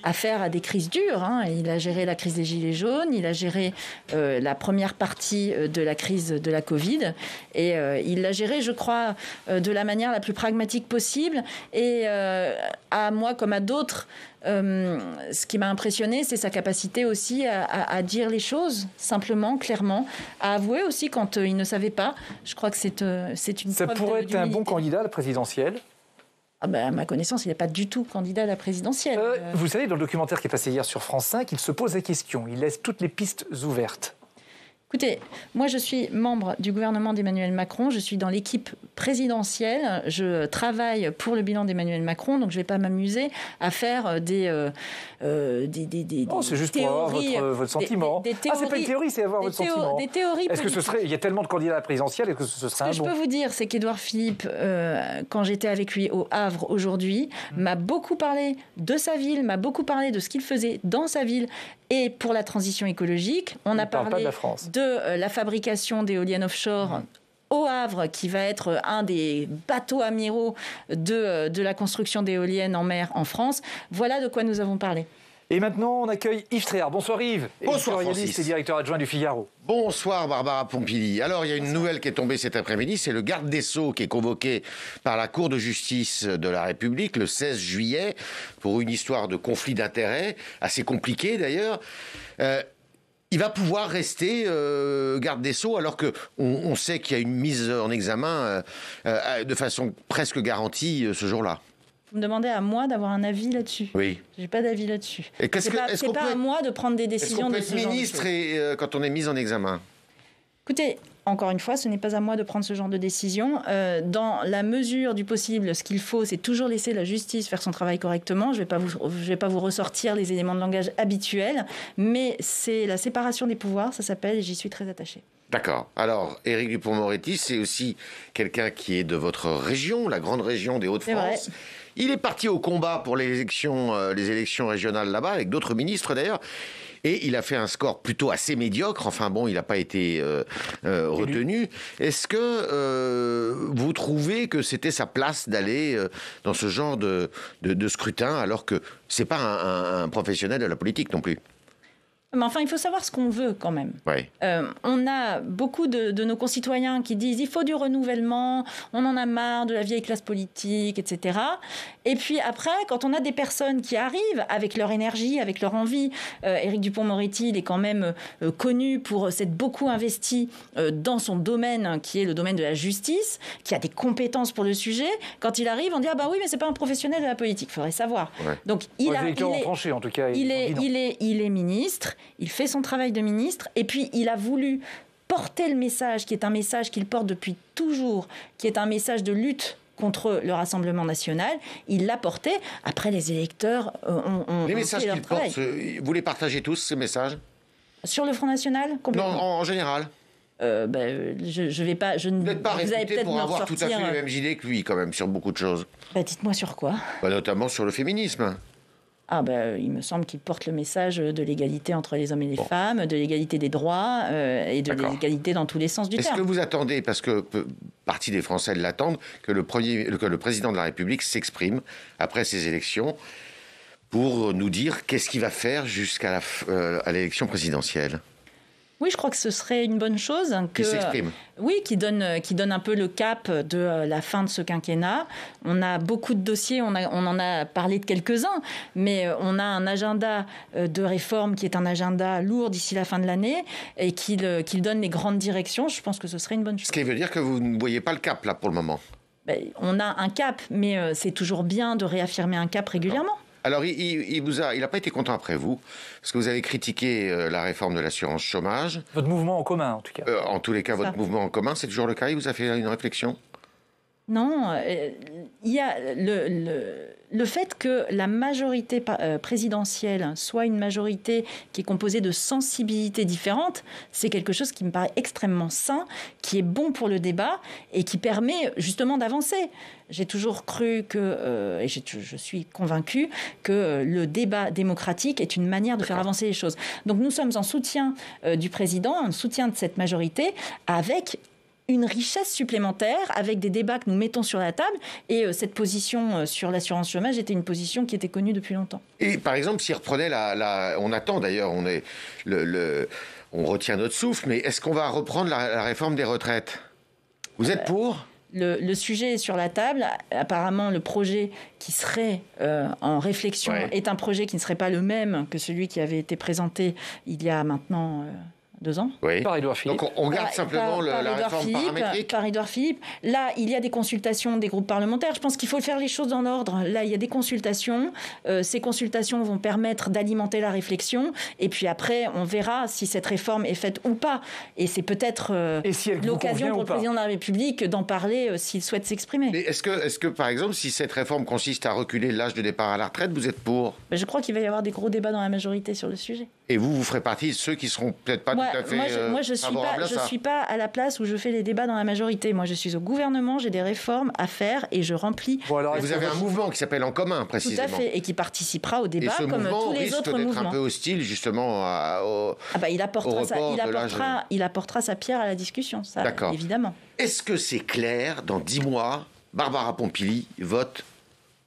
Speaker 2: affaire à des crises dures. Hein. Il a géré la crise des Gilets jaunes, il a géré la première partie de la crise de la Covid, et il l'a géré, je crois, de la manière la plus pragmatique possible. Et à moi, comme à d'autres, ce qui m'a impressionné, c'est sa capacité aussi à dire les choses simplement, clairement, à avouer aussi quand il ne savait pas. Je crois que c'est une
Speaker 1: Ça
Speaker 2: preuve
Speaker 1: pourrait être un bon candidat à la présidentielle.
Speaker 2: À ma connaissance, il n'est pas du tout candidat à la présidentielle.
Speaker 1: Vous savez, dans le documentaire qui est passé hier sur France 5, il se pose la question. Il laisse toutes les pistes ouvertes.
Speaker 2: Écoutez, moi je suis membre du gouvernement d'Emmanuel Macron, je suis dans l'équipe présidentielle, je travaille pour le bilan d'Emmanuel Macron, donc je ne vais pas m'amuser à faire des
Speaker 1: non, c'est juste
Speaker 2: théories,
Speaker 1: pour avoir votre sentiment. C'est pas une théorie, c'est avoir votre sentiment.
Speaker 2: Des théories
Speaker 1: est-ce que il y a tellement de candidats à la présidentielle, est-ce que ce serait
Speaker 2: Ce que je peux vous dire, c'est qu'Édouard Philippe, quand j'étais avec lui au Havre aujourd'hui, m'a beaucoup parlé de sa ville, m'a beaucoup parlé de ce qu'il faisait dans sa ville et pour la transition écologique. On a parlé de la fabrication d'éoliennes offshore au Havre, qui va être un des bateaux amiraux de la construction d'éoliennes en mer en France. Voilà de quoi nous avons parlé.
Speaker 1: Et maintenant, on accueille Yves Tréhard. Bonsoir Yves.
Speaker 5: Bonsoir Francis.
Speaker 1: Et directeur adjoint du Figaro.
Speaker 5: Bonsoir Barbara Pompili. Alors, il y a une nouvelle qui est tombée cet après-midi, c'est le garde des Sceaux qui est convoqué par la Cour de justice de la République le 16 juillet pour une histoire de conflit d'intérêts, assez compliquée d'ailleurs. Il va pouvoir rester garde des Sceaux alors qu'on sait qu'il y a une mise en examen de façon presque garantie ce jour-là.
Speaker 2: Vous me demandez à moi d'avoir un avis là-dessus.
Speaker 5: Oui.
Speaker 2: J'ai pas d'avis là-dessus.
Speaker 5: Et
Speaker 2: c'est pas à moi de prendre des décisions de ce genre.
Speaker 5: Est-ce qu'on peut être ministre quand on est mis en examen ?
Speaker 2: Écoutez, encore une fois, ce n'est pas à moi de prendre ce genre de décision. Dans la mesure du possible, ce qu'il faut, c'est toujours laisser la justice faire son travail correctement. Je vais pas vous ressortir les éléments de langage habituels, mais c'est la séparation des pouvoirs, ça s'appelle, et j'y suis très attachée.
Speaker 5: D'accord. Alors, Éric Dupond-Moretti, c'est aussi quelqu'un qui est de votre région, la grande région des Hauts-de-France. Il est parti au combat pour les élections régionales là-bas, avec d'autres ministres d'ailleurs. Et il a fait un score plutôt assez médiocre. Enfin bon, il n'a pas été retenu. Est-ce que vous trouvez que c'était sa place d'aller dans ce genre de scrutin, alors que c'est pas un professionnel de la politique non plus ?
Speaker 2: Mais enfin, il faut savoir ce qu'on veut quand même.
Speaker 5: Ouais.
Speaker 2: On a beaucoup de nos concitoyens qui disent il faut du renouvellement, on en a marre de la vieille classe politique, etc. Et puis après, quand on a des personnes qui arrivent avec leur énergie, avec leur envie, Éric Dupond-Moretti, il est quand même connu pour s'être beaucoup investi dans son domaine, qui est le domaine de la justice, qui a des compétences pour le sujet. Quand il arrive, on dit ah bah oui, mais c'est pas un professionnel de la politique. Il faudrait savoir. Ouais. Donc il est ministre. Il fait son travail de ministre et puis il a voulu porter le message qui est un message qu'il porte depuis toujours, qui est un message de lutte contre le Rassemblement national. Il l'a porté. Après, les électeurs ont
Speaker 5: les messages
Speaker 2: fait leur travail.
Speaker 5: Vous les partagez tous, ces messages ?
Speaker 2: Sur le Front National ? Complètement.
Speaker 5: Non, en général.
Speaker 2: Je vais pas.
Speaker 5: Vous n'êtes pas réputé pour avoir tout à fait les mêmes idées que lui, quand même, sur beaucoup de choses.
Speaker 2: Dites-moi sur quoi ?
Speaker 5: Notamment sur le féminisme.
Speaker 2: Il me semble qu'il porte le message de l'égalité entre les hommes et les femmes, de l'égalité des droits et de l'égalité dans tous les sens du terme.
Speaker 5: Est-ce que vous attendez, parce que partie des Français l'attendent, que le président de la République s'exprime après ces élections pour nous dire qu'est-ce qu'il va faire jusqu'à à l'élection présidentielle ?
Speaker 2: Oui, je crois que ce serait une bonne chose.
Speaker 5: Qui s'exprime.
Speaker 2: Oui, qui donne un peu le cap de la fin de ce quinquennat. On a beaucoup de dossiers, on en a parlé de quelques-uns, mais on a un agenda de réforme qui est un agenda lourd d'ici la fin de l'année et qu'il donne les grandes directions. Je pense que ce serait une bonne chose.
Speaker 5: Ce qui veut dire que vous ne voyez pas le cap, là, pour le moment.
Speaker 2: On a un cap, mais c'est toujours bien de réaffirmer un cap régulièrement.
Speaker 5: Alors, il n'a pas été content après vous, parce que vous avez critiqué la réforme de l'assurance chômage.
Speaker 1: Votre mouvement en commun, en tout cas.
Speaker 5: En tous les cas, votre mouvement en commun, c'est toujours le cas. Il vous a fait une réflexion ?
Speaker 2: Non, il y a le fait que la majorité présidentielle soit une majorité qui est composée de sensibilités différentes, c'est quelque chose qui me paraît extrêmement sain, qui est bon pour le débat et qui permet justement d'avancer. J'ai toujours cru et je suis convaincue que le débat démocratique est une manière de faire avancer les choses. Donc nous sommes en soutien du président, en soutien de cette majorité, avec une richesse supplémentaire, avec des débats que nous mettons sur la table. Et cette position sur l'assurance chômage était une position qui était connue depuis longtemps.
Speaker 5: Et par exemple, s'il reprenait on attend d'ailleurs, on retient notre souffle, mais est-ce qu'on va reprendre la réforme des retraites ? Vous êtes pour ?
Speaker 2: Le sujet est sur la table. Apparemment, le projet qui serait en réflexion est un projet qui ne serait pas le même que celui qui avait été présenté il y a maintenant 2 ans.
Speaker 5: Oui.
Speaker 1: Par Édouard Philippe.
Speaker 5: Donc on garde simplement la réforme paramétrique.
Speaker 2: Par Édouard Philippe. Là, il y a des consultations des groupes parlementaires. Je pense qu'il faut faire les choses dans l'ordre. Là, il y a des consultations. Ces consultations vont permettre d'alimenter la réflexion. Et puis après, on verra si cette réforme est faite ou pas. Et c'est peut-être l'occasion pour le président de la République d'en parler s'il souhaite s'exprimer.
Speaker 5: Mais est-ce que, par exemple, si cette réforme consiste à reculer l'âge de départ à la retraite, vous êtes pour ?
Speaker 2: Je crois qu'il va y avoir des gros débats dans la majorité sur le sujet.
Speaker 5: Et vous ferez partie de ceux qui seront peut-être pas tout à fait favorables à ça.
Speaker 2: Je ne suis pas à la place où je fais les débats dans la majorité. Moi, je suis au gouvernement, j'ai des réformes à faire et je remplis...
Speaker 5: Bon, alors, vous avez un mouvement qui s'appelle En Commun, précisément.
Speaker 2: Tout à fait, et qui participera au débat comme tous les autres mouvements. Et ce mouvement risque d'être un peu hostile, justement, il apportera sa pierre à la discussion, ça, évidemment.
Speaker 5: Est-ce que c'est clair, dans 10 mois, Barbara Pompili vote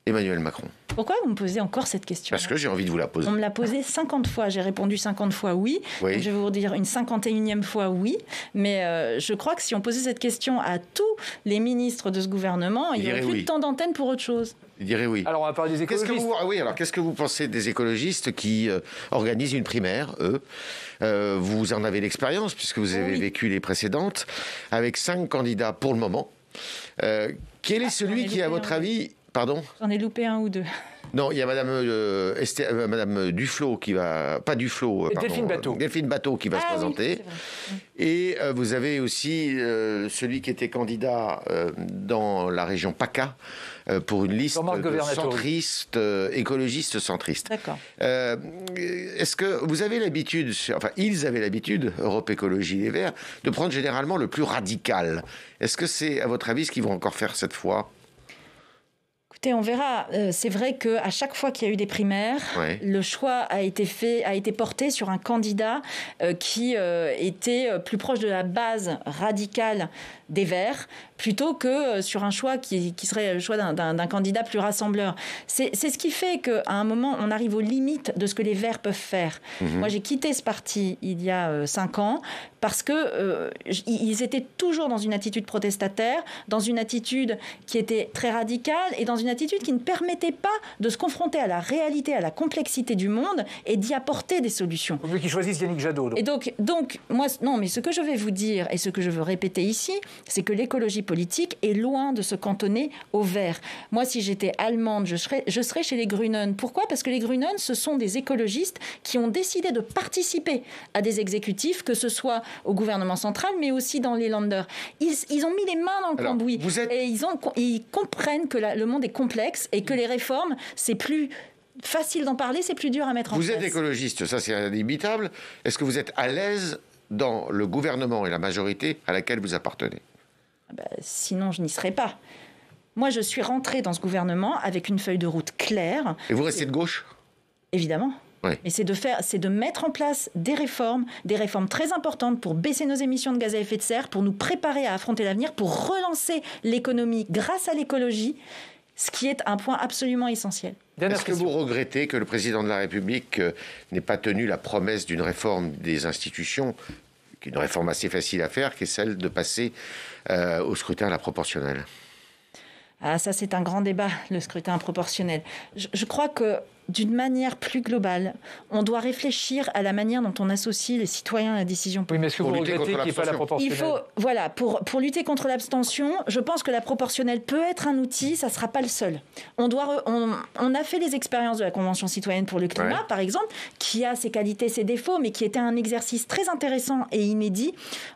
Speaker 5: Emmanuel Macron?
Speaker 2: Pourquoi vous me posez encore cette question?
Speaker 5: Parce que j'ai envie de vous la poser.
Speaker 2: On me l'a posée 50 fois. J'ai répondu 50 fois oui. Donc je vais vous dire une 51e fois oui. Mais je crois que si on posait cette question à tous les ministres de ce gouvernement, il n'y aurait plus de temps d'antenne pour autre chose.
Speaker 5: Il dirait oui.
Speaker 1: Alors on va parler des écologistes.
Speaker 5: Qu'est-ce que vous pensez des écologistes qui organisent une primaire, eux? Vous en avez l'expérience, puisque vous avez vécu les précédentes, avec 5 candidats pour le moment. Quel est celui qui, à votre avis... Pardon ?
Speaker 2: J'en ai loupé 1 ou 2.
Speaker 5: Non, il y a Madame Duflot qui va... Pas Duflot, pardon.
Speaker 1: Delphine Batho. Delphine
Speaker 5: Batho qui va se présenter. Oui, et vous avez aussi celui qui était candidat dans la région PACA pour une liste de centristes, écologistes centristes.
Speaker 2: D'accord.
Speaker 5: Est-ce que vous avez l'habitude, enfin ils avaient l'habitude, Europe Écologie Les Verts, de prendre généralement le plus radical. Est-ce que c'est, à votre avis, ce qu'ils vont encore faire cette fois ?
Speaker 2: Écoutez, on verra. C'est vrai qu'à chaque fois qu'il y a eu des primaires, le choix a été porté sur un candidat qui était plus proche de la base radicale des Verts, plutôt que sur un choix qui serait le choix d'un candidat plus rassembleur. C'est ce qui fait qu'à un moment, on arrive aux limites de ce que les Verts peuvent faire. Moi, j'ai quitté ce parti il y a 5 ans parce qu'ils étaient toujours dans une attitude protestataire, dans une attitude qui était très radicale et dans une attitude qui ne permettait pas de se confronter à la réalité, à la complexité du monde et d'y apporter des solutions.
Speaker 1: Il faut mieux qu'ils choisissent Yannick Jadot.
Speaker 2: Et donc, moi, non, mais ce que je vais vous dire et ce que je veux répéter ici, c'est que l'écologie politique est loin de se cantonner aux Verts. Moi, si j'étais allemande, je serais chez les Grünen. Pourquoi ? Parce que les Grünen, ce sont des écologistes qui ont décidé de participer à des exécutifs, que ce soit au gouvernement central, mais aussi dans les Länder. Ils ont mis les mains dans le cambouis. Et ils comprennent que le monde est complexe et que les réformes, c'est plus facile d'en parler, c'est plus dur à mettre en place.
Speaker 5: Vous êtes écologiste, ça c'est indubitable. Est-ce que vous êtes à l'aise dans le gouvernement et la majorité à laquelle vous appartenez?
Speaker 2: Sinon, je n'y serais pas. Moi, je suis rentrée dans ce gouvernement avec une feuille de route claire.
Speaker 5: Et vous restez de gauche?
Speaker 2: Évidemment. Oui. Et c'est de mettre en place des réformes très importantes pour baisser nos émissions de gaz à effet de serre, pour nous préparer à affronter l'avenir, pour relancer l'économie grâce à l'écologie, ce qui est un point absolument essentiel.
Speaker 5: Est-ce que vous regrettez que le président de la République n'ait pas tenu la promesse d'une réforme des institutions, qui est une réforme assez facile à faire, qui est celle de passer au scrutin à la proportionnelle?
Speaker 2: Ah, ça, c'est un grand débat, le scrutin proportionnel. Je crois que, d'une manière plus globale, on doit réfléchir à la manière dont on associe les citoyens à la décision politique.
Speaker 1: Oui, mais est-ce que vous regrettez qu'il n'y ait pas la proportionnelle?
Speaker 2: Pour lutter contre l'abstention, je pense que la proportionnelle peut être un outil, ça ne sera pas le seul. On a fait les expériences de la Convention citoyenne pour le climat, par exemple, qui a ses qualités, ses défauts, mais qui était un exercice très intéressant et inédit.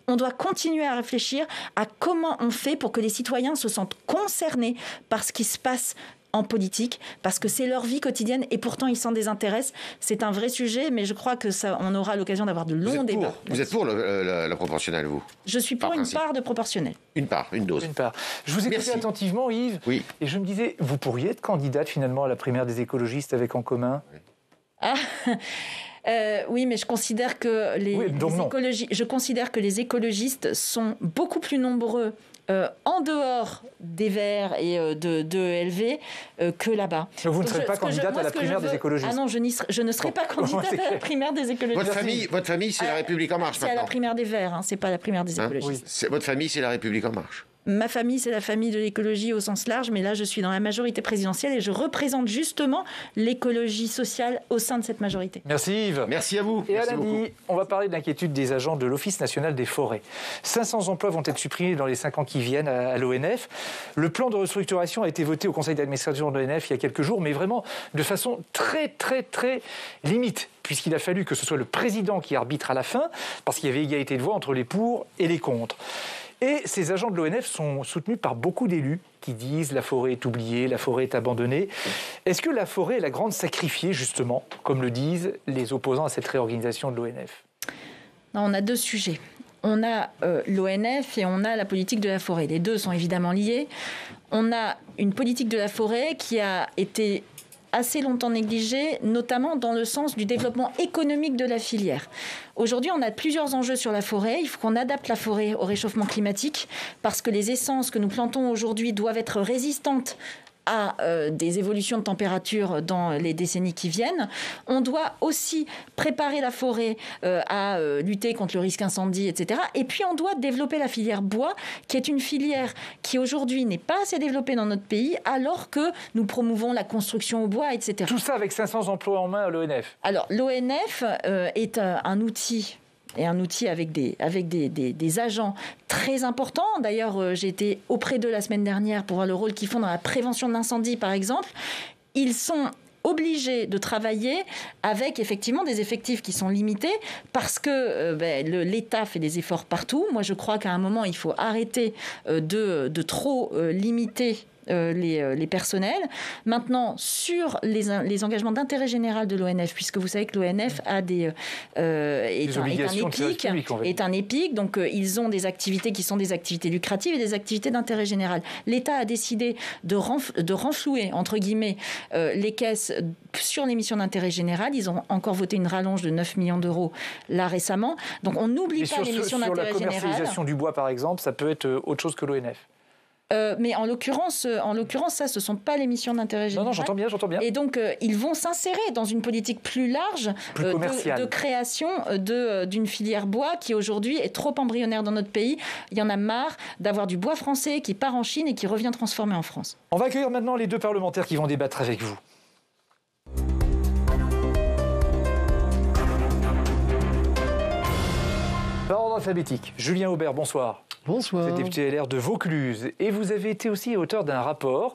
Speaker 2: On doit continuer à réfléchir à comment on fait pour que les citoyens se sentent concernés par ce qui se passe en politique, parce que c'est leur vie quotidienne et pourtant ils s'en désintéressent. C'est un vrai sujet, mais je crois que on aura l'occasion d'avoir de longs débats.
Speaker 5: Vous êtes pour la proportionnelle, vous?
Speaker 2: Je suis pour une part de proportionnelle.
Speaker 5: Une part, une dose.
Speaker 1: Une part. Je vous écoutais attentivement, Yves, et je me disais, vous pourriez être candidate finalement à la primaire des écologistes avec En Commun?
Speaker 2: Oui, mais je considère que les écologistes sont beaucoup plus nombreux en dehors des Verts et de ELV que là-bas.
Speaker 1: Donc vous ne serez pas candidate à la primaire des écologistes?
Speaker 2: Ah non, je ne serai pas candidate à la primaire des écologistes.
Speaker 5: Votre famille, c'est La République En Marche maintenant?
Speaker 2: C'est à la primaire des Verts, c'est pas la primaire des écologistes.
Speaker 5: Votre famille, c'est La République En Marche?
Speaker 2: Ma famille, c'est la famille de l'écologie au sens large, mais là, je suis dans la majorité présidentielle et je représente justement l'écologie sociale au sein de cette majorité.
Speaker 1: Merci Yves.
Speaker 5: Merci à vous.
Speaker 1: Et
Speaker 5: Merci
Speaker 1: à lundi, on va parler de l'inquiétude des agents de l'Office national des forêts. 500 emplois vont être supprimés dans les 5 ans qui viennent à l'ONF. Le plan de restructuration a été voté au conseil d'administration de l'ONF il y a quelques jours, mais vraiment de façon très limite, puisqu'il a fallu que ce soit le président qui arbitre à la fin, parce qu'il y avait égalité de voix entre les pour et les contre. Et ces agents de l'ONF sont soutenus par beaucoup d'élus qui disent « la forêt est oubliée, la forêt est abandonnée ». Est-ce que la forêt est la grande sacrifiée, justement, comme le disent les opposants à cette réorganisation de l'ONF ?
Speaker 2: Non, on a 2 sujets. On a l'ONF et on a la politique de la forêt. Les 2 sont évidemment liés. On a une politique de la forêt qui a été assez longtemps négligée, notamment dans le sens du développement économique de la filière. Aujourd'hui, on a plusieurs enjeux sur la forêt. Il faut qu'on adapte la forêt au réchauffement climatique parce que les essences que nous plantons aujourd'hui doivent être résistantes à des évolutions de température dans les décennies qui viennent. On doit aussi préparer la forêt à lutter contre le risque incendie, etc. Et puis, on doit développer la filière bois, qui est une filière qui, aujourd'hui, n'est pas assez développée dans notre pays, alors que nous promouvons la construction au bois, etc.
Speaker 1: Tout ça avec 500 emplois en main à l'ONF.
Speaker 2: Alors, l'ONF est un outil... et un outil avec des agents très importants. D'ailleurs, j'ai été auprès d'eux la semaine dernière pour voir le rôle qu'ils font dans la prévention de l'incendie, par exemple. Ils sont obligés de travailler avec effectivement des effectifs qui sont limités parce que l'État fait des efforts partout. Moi, je crois qu'à un moment, il faut arrêter de trop limiter les personnels. Maintenant, sur les engagements d'intérêt général de l'ONF, puisque vous savez que l'ONF a est un EPIC, donc ils ont des activités qui sont des activités lucratives et des activités d'intérêt général. L'État a décidé de renflouer, entre guillemets, les caisses sur les missions d'intérêt général. Ils ont encore voté une rallonge de 9 millions d'euros là récemment. Donc on n'oublie pas les missions d'intérêt général. Sur la
Speaker 1: commercialisation du bois, par exemple, ça peut être autre chose que l'ONF.
Speaker 2: Mais en l'occurrence, ça, ce ne sont pas les missions d'intérêt général.
Speaker 1: Non, j'entends bien. Et
Speaker 2: donc, ils vont s'insérer dans une politique plus large de création d'une filière bois qui, aujourd'hui, est trop embryonnaire dans notre pays. Il y en a marre d'avoir du bois français qui part en Chine et qui revient transformé en France.
Speaker 1: On va accueillir maintenant les 2 parlementaires qui vont débattre avec vous. Par ordre alphabétique, Julien Aubert, bonsoir.
Speaker 6: Bonsoir.
Speaker 1: Vous êtes député LR de Vaucluse et vous avez été aussi auteur d'un rapport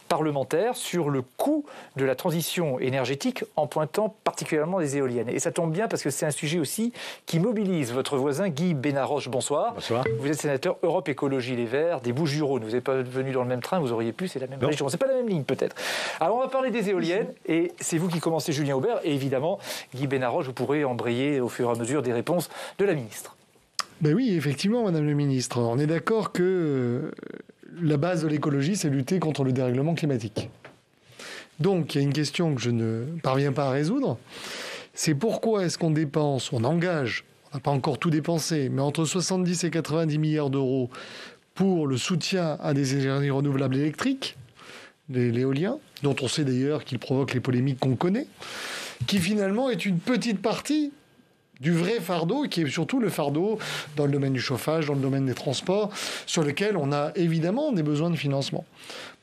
Speaker 1: parlementaire sur le coût de la transition énergétique en pointant particulièrement les éoliennes. Et ça tombe bien parce que c'est un sujet aussi qui mobilise votre voisin Guy Benarroche. Bonsoir.
Speaker 6: Bonsoir.
Speaker 1: Vous êtes sénateur Europe Écologie Les Verts des Bouches-du-Rhône. Vous n'êtes pas venu dans le même train, vous auriez pu, c'est la même région. C'est pas la même ligne peut-être. Alors on va parler des éoliennes et c'est vous qui commencez, Julien Aubert. Et évidemment, Guy Benarroche, vous pourrez embrayer au fur et à mesure des réponses de la ministre.
Speaker 6: Ben oui, effectivement, Madame le Ministre. On est d'accord que la base de l'écologie, c'est lutter contre le dérèglement climatique. Donc, il y a une question que je ne parviens pas à résoudre. C'est pourquoi est-ce qu'on dépense, on engage, on n'a pas encore tout dépensé, mais entre 70 et 90 milliards d'euros pour le soutien à des énergies renouvelables électriques, l'éolien, dont on sait d'ailleurs qu'il provoque les polémiques qu'on connaît, qui finalement est une petite partie du vrai fardeau, qui est surtout le fardeau dans le domaine du chauffage, dans le domaine des transports, sur lequel on a évidemment des besoins de financement.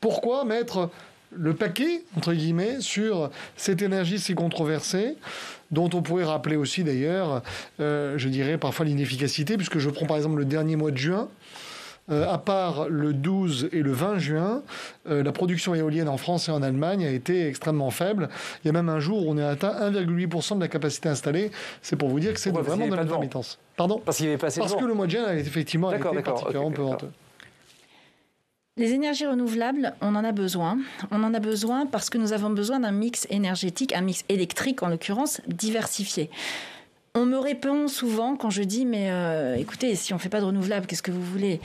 Speaker 6: Pourquoi mettre le paquet, entre guillemets, sur cette énergie si controversée, dont on pourrait rappeler aussi d'ailleurs, je dirais parfois l'inefficacité, puisque je prends par exemple le dernier mois de juin, à part le 12 et le 20 juin, la production éolienne en France et en Allemagne a été extrêmement faible. Il y a même un jour où on a atteint 1,8% de la capacité installée. C'est pour vous dire que c'est vraiment de l'intermittence. Pardon ?
Speaker 1: Parce qu'il n'y avait pas assez de vent.
Speaker 6: Parce que le mois de juin, effectivement, a été particulièrement peu venteux.
Speaker 2: Les énergies renouvelables, on en a besoin. On en a besoin parce que nous avons besoin d'un mix énergétique, un mix électrique en l'occurrence, diversifié. On me répond souvent quand je dis mais écoutez, si on fait pas de renouvelable, qu'est-ce que vous voulez ?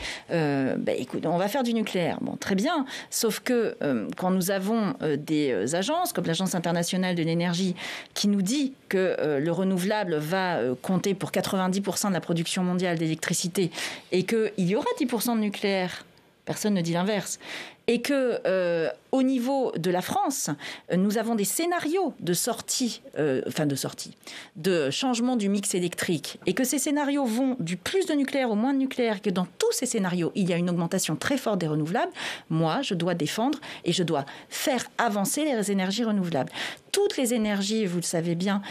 Speaker 2: Écoute, on va faire du nucléaire. Bon, très bien. Sauf que quand nous avons des agences comme l'Agence internationale de l'énergie qui nous dit que le renouvelable va compter pour 90% de la production mondiale d'électricité et qu'il y aura 10% de nucléaire, Personne ne dit l'inverse. Et que, au niveau de la France, nous avons des scénarios de changement du mix électrique. Et que ces scénarios vont du plus de nucléaire au moins de nucléaire, que dans tous ces scénarios, il y a une augmentation très forte des renouvelables. Moi, je dois défendre et je dois faire avancer les énergies renouvelables. Toutes les énergies, vous le savez bien,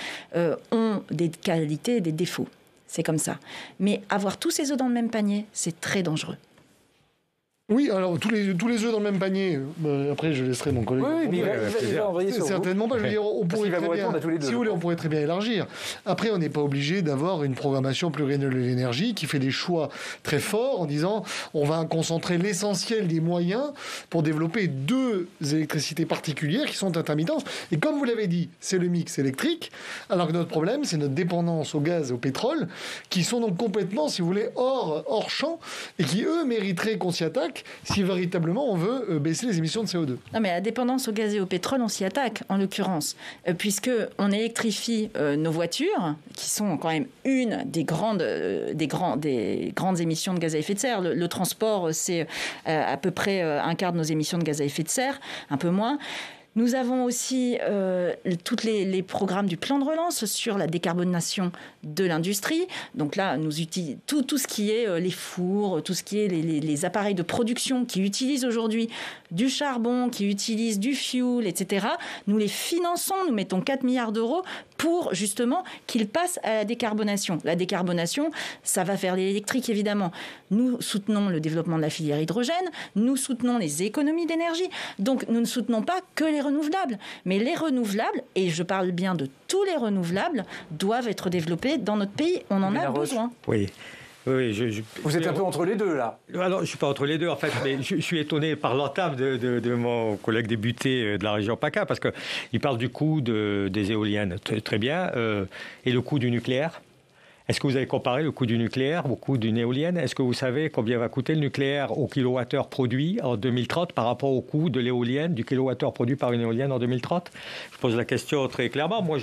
Speaker 2: ont des qualités et des défauts. C'est comme ça. Mais avoir tous ces œufs dans le même panier, c'est très dangereux.
Speaker 6: Oui, alors tous les œufs dans le même panier. Après, je laisserai mon collègue.
Speaker 1: Oui, mais il va envoyer sur
Speaker 6: certainement pas. Je veux dire, on pourrait très bien, si vous voulez, on pourrait très bien élargir. Après, on n'est pas obligé d'avoir une programmation pluriannuelle de l'énergie qui fait des choix très forts en disant on va concentrer l'essentiel des moyens pour développer 2 électricités particulières qui sont intermittentes. Et comme vous l'avez dit, c'est le mix électrique. Alors que notre problème, c'est notre dépendance au gaz et au pétrole, qui sont donc complètement, si vous voulez, hors champ et qui eux mériteraient qu'on s'y attaque si véritablement on veut baisser les émissions de CO2.
Speaker 2: Non, mais la dépendance au gaz et au pétrole, on s'y attaque, en l'occurrence, puisqu'on électrifie nos voitures, qui sont quand même une des grandes émissions de gaz à effet de serre. Le transport, c'est à peu près un quart de nos émissions de gaz à effet de serre, un peu moins. Nous avons aussi tous les programmes du plan de relance sur la décarbonation de l'industrie. Donc là, nous utilisons tout ce qui est les fours, tout ce qui est les appareils de production qui utilisent aujourd'hui du charbon, qui utilisent du fuel, etc. Nous les finançons, nous mettons 4 milliards d'euros pour justement qu'ils passent à la décarbonation. La décarbonation, ça va vers l'électrique, évidemment. Nous soutenons le développement de la filière hydrogène, nous soutenons les économies d'énergie. Donc nous ne soutenons pas que les renouvelables. Mais les renouvelables, et je parle bien de tous les renouvelables, doivent être développés dans notre pays. On en a besoin.
Speaker 7: Oui.
Speaker 1: Vous êtes un peu entre les deux, là.
Speaker 7: Alors, je ne suis pas entre les deux, en fait, mais je suis étonné par l'entame de mon collègue député de la région PACA, parce qu'il parle du coût des éoliennes, très bien, et le coût du nucléaire. Est-ce que vous avez comparé le coût du nucléaire au coût d'une éolienne? Est-ce que vous savez combien va coûter le nucléaire au kilowattheure produit en 2030 par rapport au coût de l'éolienne, du kilowattheure produit par une éolienne en 2030? Je pose la question très clairement. Moi,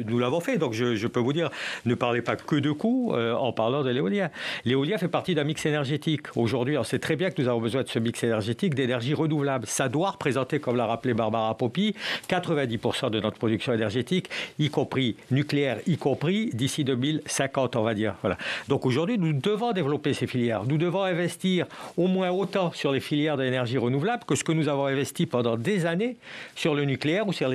Speaker 7: nous l'avons fait, donc je peux vous dire, ne parlez pas que de coûts en parlant de l'éolien. L'éolien fait partie d'un mix énergétique. Aujourd'hui, on sait très bien que nous avons besoin de ce mix énergétique d'énergie renouvelable. Ça doit représenter, comme l'a rappelé Barbara Poppy, 90% de notre production énergétique, y compris nucléaire, y compris d'ici 2050. On va dire. Voilà. Donc aujourd'hui, nous devons développer ces filières. Nous devons investir au moins autant sur les filières d'énergie renouvelable que ce que nous avons investi pendant des années sur le nucléaire ou sur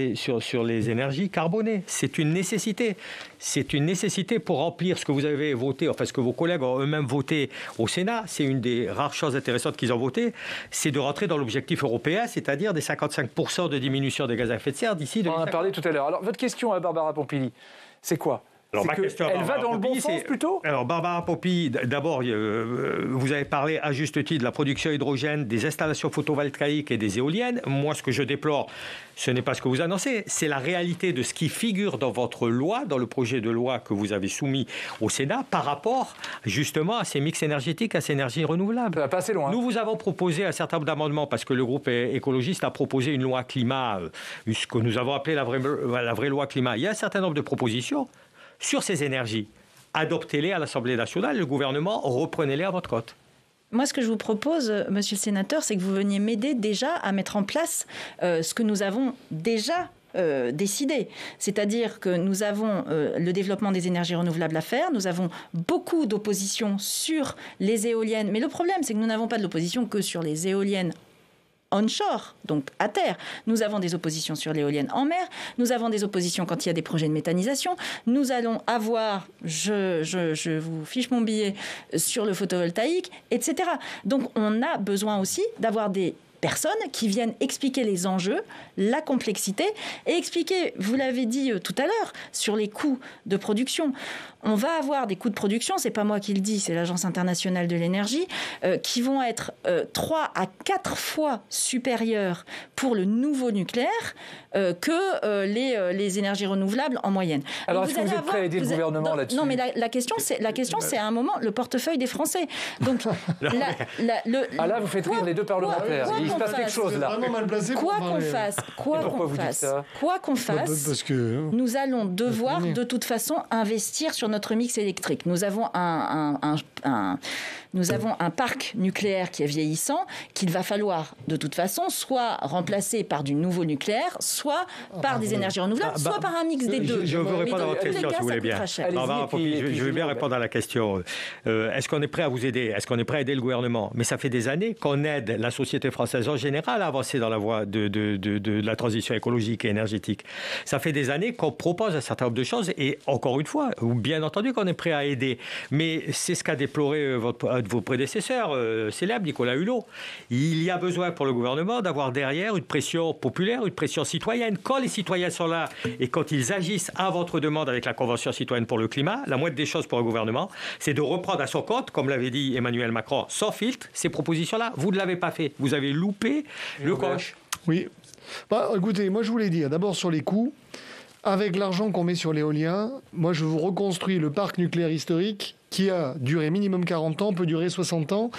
Speaker 7: les énergies carbonées. C'est une nécessité. C'est une nécessité pour remplir ce que vous avez voté, enfin ce que vos collègues ont eux-mêmes voté au Sénat. C'est une des rares choses intéressantes qu'ils ont voté. C'est de rentrer dans l'objectif européen, c'est-à-dire des 55% de diminution des gaz à effet de serre d'ici 2050.
Speaker 1: On en a parlé tout à l'heure. Alors, votre question à Barbara Pompili, c'est quoi?
Speaker 7: Alors, elle
Speaker 1: va dans le bon sens plutôt?
Speaker 7: Alors, Barbara Poppy, d'abord, vous avez parlé à juste titre de la production hydrogène, des installations photovoltaïques et des éoliennes. Moi, ce que je déplore, ce n'est pas ce que vous annoncez, c'est la réalité de ce qui figure dans votre loi, dans le projet de loi que vous avez soumis au Sénat, par rapport justement à ces mix énergétiques, à ces énergies renouvelables.
Speaker 1: Ça va pas assez loin.
Speaker 7: Nous vous avons proposé un certain nombre d'amendements parce que le groupe écologiste a proposé une loi climat, ce que nous avons appelé la vraie loi climat. Il y a un certain nombre de propositions sur ces énergies. Adoptez-les à l'Assemblée nationale, le gouvernement, reprenez-les à votre côte.
Speaker 2: Moi, ce que je vous propose, monsieur le sénateur, c'est que vous veniez m'aider déjà à mettre en place ce que nous avons déjà décidé. C'est-à-dire que nous avons le développement des énergies renouvelables à faire, nous avons beaucoup d'opposition sur les éoliennes, mais le problème, c'est que nous n'avons pas de l'opposition que sur les éoliennes onshore, donc à terre. Nous avons des oppositions sur l'éolienne en mer, nous avons des oppositions quand il y a des projets de méthanisation, nous allons avoir, je vous fiche mon billet, sur le photovoltaïque, etc. Donc on a besoin aussi d'avoir des personnes qui viennent expliquer les enjeux, la complexité et expliquer, vous l'avez dit tout à l'heure, sur les coûts de production. On va avoir des coûts de production, c'est pas moi qui le dis, c'est l'Agence internationale de l'énergie, qui vont être 3 à 4 fois supérieurs pour le nouveau nucléaire que les énergies renouvelables en moyenne.
Speaker 1: Alors, est-ce que vous êtes prêt à aider le gouvernement là-dessus?
Speaker 2: Non, mais la question, c'est à un moment le portefeuille des Français. Donc,
Speaker 1: là, vous faites rire les deux parlementaires. Il se passe quelque chose là.
Speaker 2: Quoi qu'on fasse, nous allons devoir de toute façon investir sur notre mix électrique. Nous avons nous avons un parc nucléaire qui est vieillissant, qu'il va falloir de toute façon soit remplacer par du nouveau nucléaire, soit par des énergies renouvelables, soit par un mix des deux.
Speaker 7: Je veux répondre à votre question, si vous voulez bien. Je veux bien répondre à la question. Est-ce qu'on est prêt à vous aider? Est-ce qu'on est prêt à aider le gouvernement? Mais ça fait des années qu'on aide la société française en général à avancer dans la voie de la transition écologique et énergétique. Ça fait des années qu'on propose un certain nombre de choses et encore une fois, bien entendu qu'on est prêt à aider. Mais c'est ce qu'a déploré un de vos prédécesseurs célèbres, Nicolas Hulot. Il y a besoin pour le gouvernement d'avoir derrière une pression populaire, une pression citoyenne. Quand les citoyens sont là et quand ils agissent à votre demande avec la Convention citoyenne pour le climat, la moindre des choses pour le gouvernement, c'est de reprendre à son compte, comme l'avait dit Emmanuel Macron, sans filtre, ces propositions-là. Vous ne l'avez pas fait. Vous avez loupé le coche.
Speaker 6: Oui. Écoutez, moi je voulais dire, d'abord sur les coûts, avec l'argent qu'on met sur l'éolien, moi je vous reconstruis le parc nucléaire historique qui a duré minimum 40 ans, peut durer 60 ans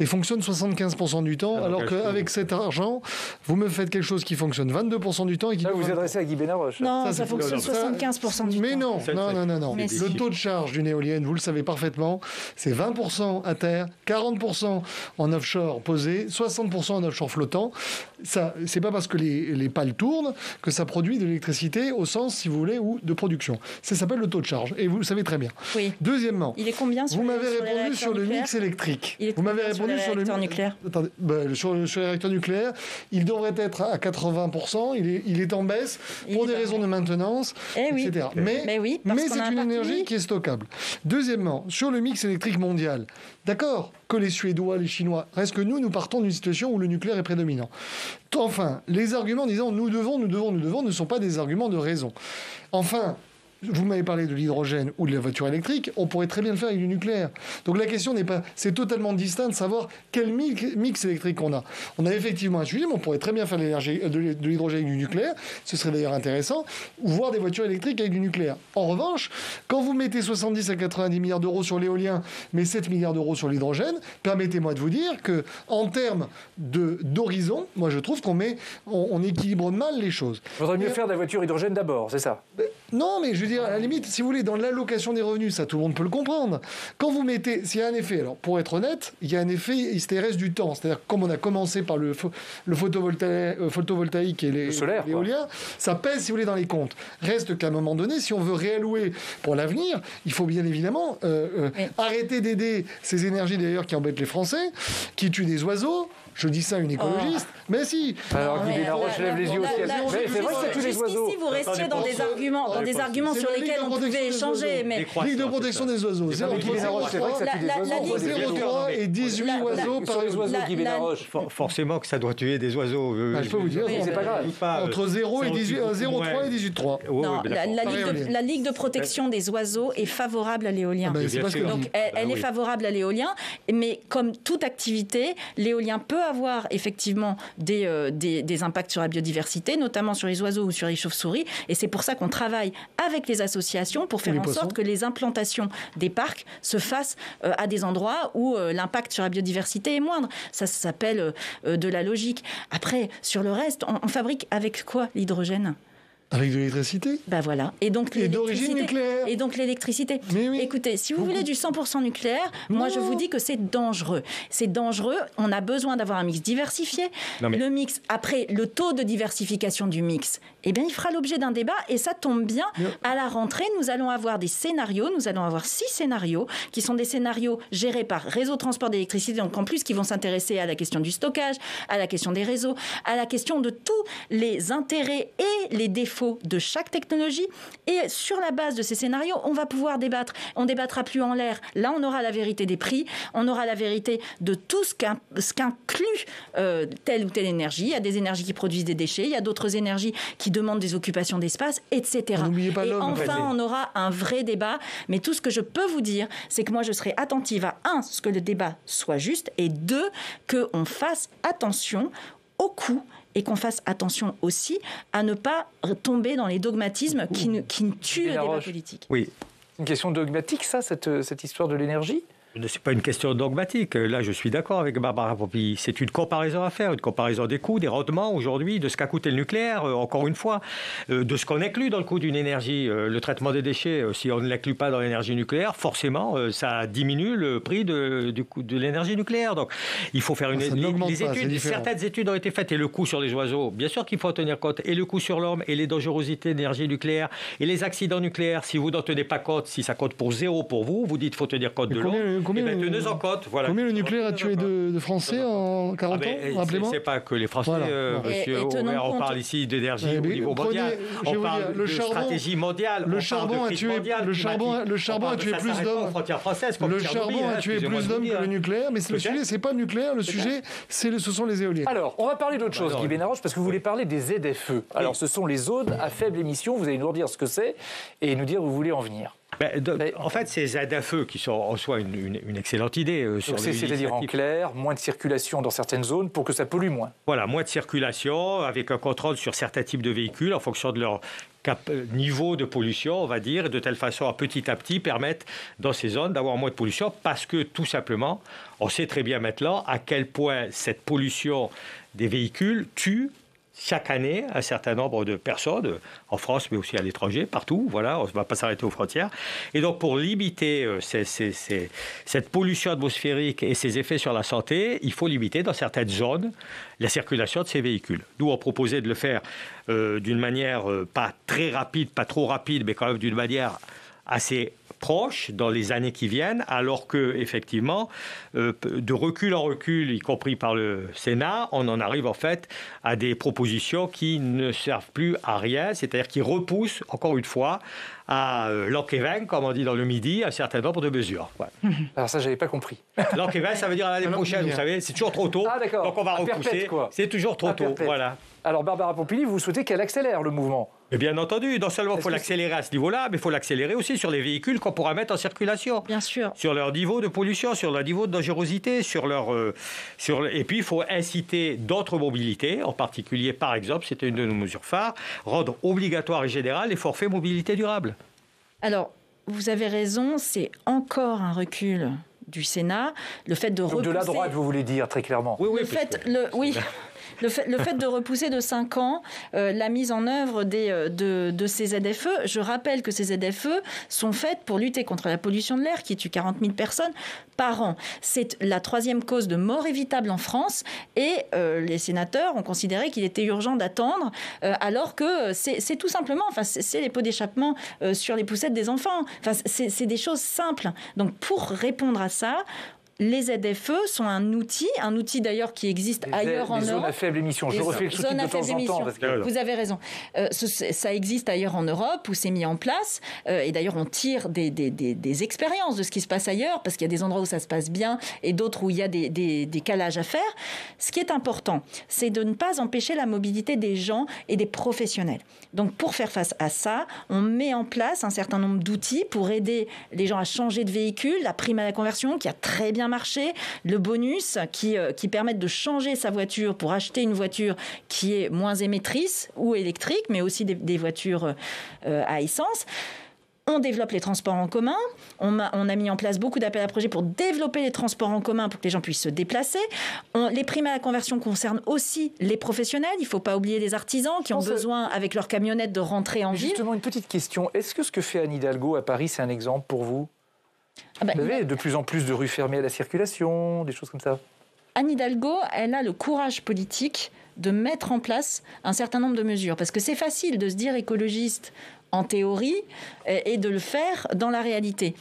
Speaker 6: et fonctionne 75% du temps, alors qu'avec cet argent, vous me faites quelque chose qui fonctionne 22% du temps et qui...
Speaker 1: Là, vous vous adressez à Guy Benaroche.
Speaker 2: Non, ça fonctionne 75% du temps.
Speaker 6: Mais non.
Speaker 2: Mais
Speaker 6: le taux de charge d'une éolienne, vous le savez parfaitement, c'est 20% à terre, 40% en offshore posé, 60% en offshore flottant. Ça, c'est pas parce que les pales tournent que ça produit de l'électricité au sens, si vous voulez, ou de production. Ça s'appelle le taux de charge, et vous le savez très bien.
Speaker 2: Oui.
Speaker 6: Deuxièmement,
Speaker 2: il est combien sur
Speaker 6: vous m'avez répondu sur le mix électrique.
Speaker 2: Vous m'avez répondu sur le réacteur nucléaire.
Speaker 6: Attendez, sur les réacteurs nucléaires, il devrait être à 80%. Il est en baisse pour des raisons de maintenance, etc. Mais c'est une énergie qui est stockable. Deuxièmement, sur le mix électrique mondial, d'accord que les Suédois, les Chinois, reste que nous partons d'une situation où le nucléaire est prédominant. Enfin, les arguments disant nous devons ne sont pas des arguments de raison. Enfin, vous m'avez parlé de l'hydrogène ou de la voiture électrique, on pourrait très bien le faire avec du nucléaire. Donc la question n'est pas... C'est totalement distinct de savoir quel mix électrique on a. On a effectivement un sujet, mais on pourrait très bien faire de l'hydrogène avec du nucléaire. Ce serait d'ailleurs intéressant. Ou voir des voitures électriques avec du nucléaire. En revanche, quand vous mettez 70 à 90 milliards d'euros sur l'éolien, mais 7 milliards d'euros sur l'hydrogène, permettez-moi de vous dire qu'en termes d'horizon, moi je trouve on équilibre mal les choses.
Speaker 1: Il faudrait mieux faire de la voiture hydrogène d'abord, c'est ça?
Speaker 6: Non, mais je veux dire, à la limite, si vous voulez, dans l'allocation des revenus, ça tout le monde peut le comprendre. Quand vous mettez, s'il y a un effet, alors pour être honnête, il y a un effet hystérèse du temps. C'est-à-dire, comme on a commencé par le photovoltaïque et l'éolien, ça pèse, si vous voulez, dans les comptes. Reste qu'à un moment donné, si on veut réallouer pour l'avenir, il faut bien évidemment arrêter d'aider ces énergies d'ailleurs qui embêtent les Français, qui tuent des oiseaux. Je dis ça à une écologiste, mais si.
Speaker 1: Alors Guy Benaroche lève les yeux au ciel. C'est vrai que ça tue les oiseaux.
Speaker 2: Jusqu'ici, vous restiez dans des arguments sur lesquels on pouvait échanger. Mais
Speaker 6: Ligue de protection des oiseaux.
Speaker 1: C'est vrai que ça tue des oiseaux.
Speaker 6: 0,3 et 18 oiseaux par
Speaker 1: oiseau, Guy Benaroche.
Speaker 7: Forcément que ça doit tuer des oiseaux.
Speaker 6: Je peux vous dire,
Speaker 1: c'est pas grave.
Speaker 6: Entre 0,3 et 18,3.
Speaker 2: Non, la Ligue de protection des oiseaux est favorable à l'éolien. Donc elle est favorable à l'éolien, mais comme toute activité, l'éolien peut avoir effectivement des impacts sur la biodiversité, notamment sur les oiseaux ou sur les chauves-souris. Et c'est pour ça qu'on travaille avec les associations pour faire en sorte que les implantations des parcs se fassent à des endroits où l'impact sur la biodiversité est moindre. Ça s'appelle de la logique. Après, sur le reste, on fabrique avec quoi l'hydrogène ?
Speaker 6: Avec de l'électricité.
Speaker 2: Ben voilà. Et
Speaker 6: d'origine nucléaire.
Speaker 2: Et donc l'électricité.
Speaker 6: Oui.
Speaker 2: Écoutez, si vous voulez du 100% nucléaire, moi je vous dis que c'est dangereux. C'est dangereux. On a besoin d'avoir un mix diversifié. Le mix, après, le taux de diversification du mix, eh bien, il fera l'objet d'un débat. Et ça tombe bien. À la rentrée, nous allons avoir des scénarios. Nous allons avoir 6 scénarios qui sont des scénarios gérés par Réseau Transport d'électricité. Donc en plus, qui vont s'intéresser à la question du stockage, à la question des réseaux, à la question de tous les intérêts et les défauts de chaque technologie. Et sur la base de ces scénarios, on va pouvoir débattre. On débattra plus en l'air. Là, on aura la vérité des prix. On aura la vérité de tout ce qu'inclut telle ou telle énergie. Il y a des énergies qui produisent des déchets. Il y a d'autres énergies qui demandent des occupations d'espace, etc.
Speaker 6: N'oubliez pas l'homme.
Speaker 2: Et enfin, on aura un vrai débat. Mais tout ce que je peux vous dire, c'est que moi, je serai attentive à, 1, ce que le débat soit juste, et 2, qu'on fasse attention au coût et qu'on fasse attention aussi à ne pas tomber dans les dogmatismes qui tuent le débat politique.
Speaker 7: Oui.
Speaker 1: C'est une question dogmatique, ça, cette histoire de l'énergie ?
Speaker 7: C'est pas une question dogmatique. Là, je suis d'accord avec Barbara Pompili. C'est une comparaison à faire, une comparaison des coûts, des rendements aujourd'hui, de ce qu'a coûté le nucléaire, encore une fois, de ce qu'on inclut dans le coût d'une énergie. Le traitement des déchets, si on ne l'inclut pas dans l'énergie nucléaire, forcément, ça diminue le prix de l'énergie nucléaire. Donc, il faut faire certaines études ont été faites. Et le coût sur les oiseaux, bien sûr qu'il faut en tenir compte. Et le coût sur l'homme, et les dangerosités d'énergie nucléaire, et les accidents nucléaires. Si vous n'en tenez pas compte, si ça compte pour 0 pour vous, vous dites qu'il faut tenir compte de l'homme. Combien
Speaker 6: le nucléaire a tué de Français en 40 ans, rappelez-moi.
Speaker 7: C'est pas que les Français, monsieur Omer, on parle ici d'énergie au niveau mondial. On parle de stratégie mondiale.
Speaker 6: Le charbon a tué plus d'hommes. Le charbon a tué plus d'hommes que le nucléaire, mais le sujet, c'est pas le nucléaire, le sujet, ce sont les éoliennes.
Speaker 1: Alors, on va parler d'autre chose, Guy Benarroche, parce que vous voulez parler des ZFE. Alors, ce sont les zones à faible émission. Vous allez nous dire ce que c'est et nous dire où vous voulez en venir.
Speaker 7: En fait, ces ZFE qui sont en soi une excellente idée.
Speaker 1: C'est-à-dire en clair, moins de circulation dans certaines zones pour que ça pollue moins.
Speaker 7: Voilà, moins de circulation avec un contrôle sur certains types de véhicules en fonction de leur niveau de pollution, on va dire, et de telle façon à petit permettre dans ces zones d'avoir moins de pollution parce que tout simplement, on sait très bien maintenant à quel point cette pollution des véhicules tue chaque année un certain nombre de personnes, en France mais aussi à l'étranger, partout, voilà, on ne va pas s'arrêter aux frontières. Et donc pour limiter cette pollution atmosphérique et ses effets sur la santé, il faut limiter dans certaines zones la circulation de ces véhicules. Nous, on proposait de le faire d'une manière pas très rapide, pas trop rapide, mais quand même d'une manière assez proche dans les années qui viennent, alors que effectivement, de recul en recul, y compris par le Sénat, on en arrive en fait à des propositions qui ne servent plus à rien, c'est-à-dire qui repoussent, encore une fois, à l'enquévin, comme on dit dans le Midi, un certain nombre de mesures. Ouais.
Speaker 1: Alors ça, j'avais pas compris.
Speaker 7: L'enquévin, ça veut dire à l'année prochaine, vous savez, c'est toujours trop tôt, donc on va repousser. C'est toujours trop tôt, voilà.
Speaker 1: Alors Barbara Pompili, vous souhaitez qu'elle accélère le mouvement?
Speaker 7: Et bien entendu, non seulement il faut l'accélérer à ce niveau-là, mais il faut l'accélérer aussi sur les véhicules qu'on pourra mettre en circulation.
Speaker 2: Bien sûr.
Speaker 7: Sur leur niveau de pollution, sur leur niveau de dangerosité, et puis il faut inciter d'autres mobilités, en particulier, par exemple, c'était une de nos mesures phares, rendre obligatoire et général les forfaits mobilité durable.
Speaker 2: Alors, vous avez raison, c'est encore un recul du Sénat. Le fait de repousser...
Speaker 1: de la droite, vous voulez dire, très clairement.
Speaker 2: Oui. Le fait de repousser de 5 ans la mise en œuvre de ces ZFE, je rappelle que ces ZFE sont faites pour lutter contre la pollution de l'air qui tue 40 000 personnes par an. C'est la 3e cause de mort évitable en France et les sénateurs ont considéré qu'il était urgent d'attendre alors que c'est tout simplement, c'est les pots d'échappement sur les poussettes des enfants. C'est des choses simples. Donc pour répondre à ça, les ZFE sont un outil d'ailleurs qui existe ailleurs en Europe.
Speaker 1: Les zones à faible émission, je refais le sous-titre de temps en temps. Parce que...
Speaker 2: Vous avez raison. Ça existe ailleurs en Europe où c'est mis en place. Et d'ailleurs, on tire des expériences de ce qui se passe ailleurs, parce qu'il y a des endroits où ça se passe bien et d'autres où il y a des calages à faire. Ce qui est important, c'est de ne pas empêcher la mobilité des gens et des professionnels. Donc, pour faire face à ça, on met en place un certain nombre d'outils pour aider les gens à changer de véhicule, la prime à la conversion qui a très bien marché, le bonus qui permettent de changer sa voiture pour acheter une voiture qui est moins émettrice ou électrique, mais aussi des voitures à essence. On développe les transports en commun. On a mis en place beaucoup d'appels à projets pour développer les transports en commun pour que les gens puissent se déplacer. Les primes à la conversion concernent aussi les professionnels. Il ne faut pas oublier les artisans qui ont besoin, avec leur camionnette, de rentrer en ville.
Speaker 1: Justement, une petite question. Est-ce que ce que fait Anne Hidalgo à Paris, c'est un exemple pour vous? Vous avez de plus en plus de rues fermées à la circulation, des choses comme ça.
Speaker 2: Anne Hidalgo, elle a le courage politique de mettre en place un certain nombre de mesures. Parce que c'est facile de se dire écologiste en théorie et de le faire dans la réalité.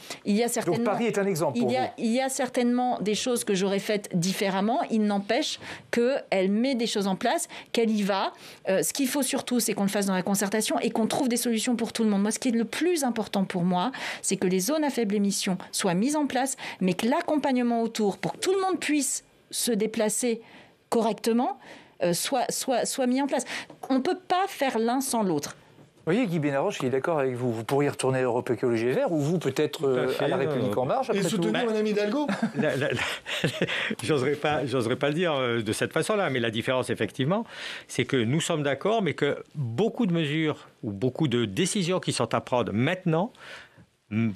Speaker 1: Donc Paris est un exemple pour vous.
Speaker 2: Il y a certainement des choses que j'aurais faites différemment. Il n'empêche qu'elle met des choses en place, qu'elle y va. Ce qu'il faut surtout, c'est qu'on le fasse dans la concertation et qu'on trouve des solutions pour tout le monde. Moi, ce qui est le plus important pour moi, c'est que les zones à faible émission soient mises en place, mais que l'accompagnement autour, pour que tout le monde puisse se déplacer correctement, soit mis en place. On ne peut pas faire l'un sans l'autre.
Speaker 1: Vous voyez, Guy Benarroche, il est d'accord avec vous. Vous pourriez retourner à Europe Écologie Les Verts ou vous, peut-être, à La République En Marche, après
Speaker 6: tout. Et soutenir Mme Hidalgo.
Speaker 7: J'oserais pas le dire de cette façon-là, mais la différence, effectivement, c'est que nous sommes d'accord, mais que beaucoup de mesures ou beaucoup de décisions qui sont à prendre maintenant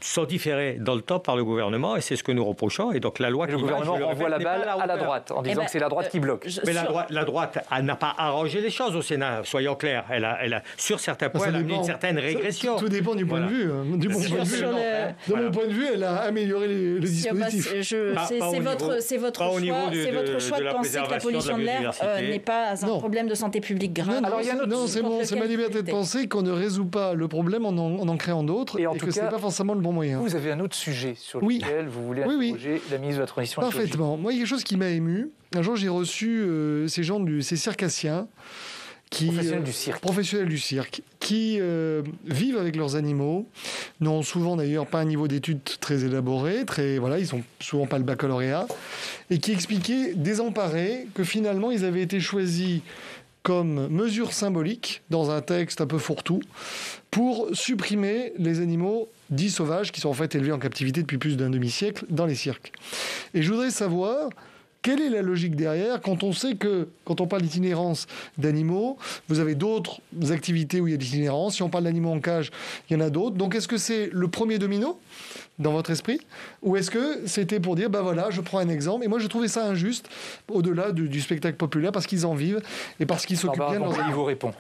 Speaker 7: sont différés dans le temps par le gouvernement et c'est ce que nous reprochons. Et donc la loi
Speaker 1: le gouvernement renvoie la balle à la droite en disant que c'est la droite qui bloque.
Speaker 7: Mais la droite n'a pas arrangé les choses au Sénat, soyons clairs. Elle a sur certains points, elle a mis une certaine régression.
Speaker 6: Tout dépend du point de vue. De mon point de vue, elle a amélioré le dispositif.
Speaker 2: C'est votre choix de penser que la pollution de l'air n'est pas un problème de santé publique grave.
Speaker 6: Non, c'est ma liberté de penser qu'on ne résout pas le problème en en créant d'autres et que ce n'est pas forcément le bon moyen.
Speaker 1: Vous avez un autre sujet sur lequel vous voulez interroger la ministre de la Transition écologique.
Speaker 6: Parfaitement. Moi, il y a quelque chose qui m'a ému. Un jour, j'ai reçu ces circassiens professionnels du cirque, qui vivent avec leurs animaux, n'ont souvent d'ailleurs pas un niveau d'études très élaboré, ils sont souvent pas le baccalauréat, et qui expliquaient désemparés que finalement ils avaient été choisis comme mesure symbolique dans un texte un peu fourre-tout pour supprimer les animaux dits sauvages qui sont en fait élevés en captivité depuis plus d'un demi-siècle dans les cirques. Et je voudrais savoir quelle est la logique derrière quand on sait que, quand on parle d'itinérance d'animaux, vous avez d'autres activités où il y a de l'itinérance. Si on parle d'animaux en cage, il y en a d'autres. Donc est-ce que c'est le premier domino dans votre esprit? Ou est-ce que c'était pour dire, je prends un exemple. Et moi, je trouvais ça injuste, au-delà du spectacle populaire, parce qu'ils en vivent et parce qu'ils s'occupent bien de leurs animaux.
Speaker 1: Vous répond.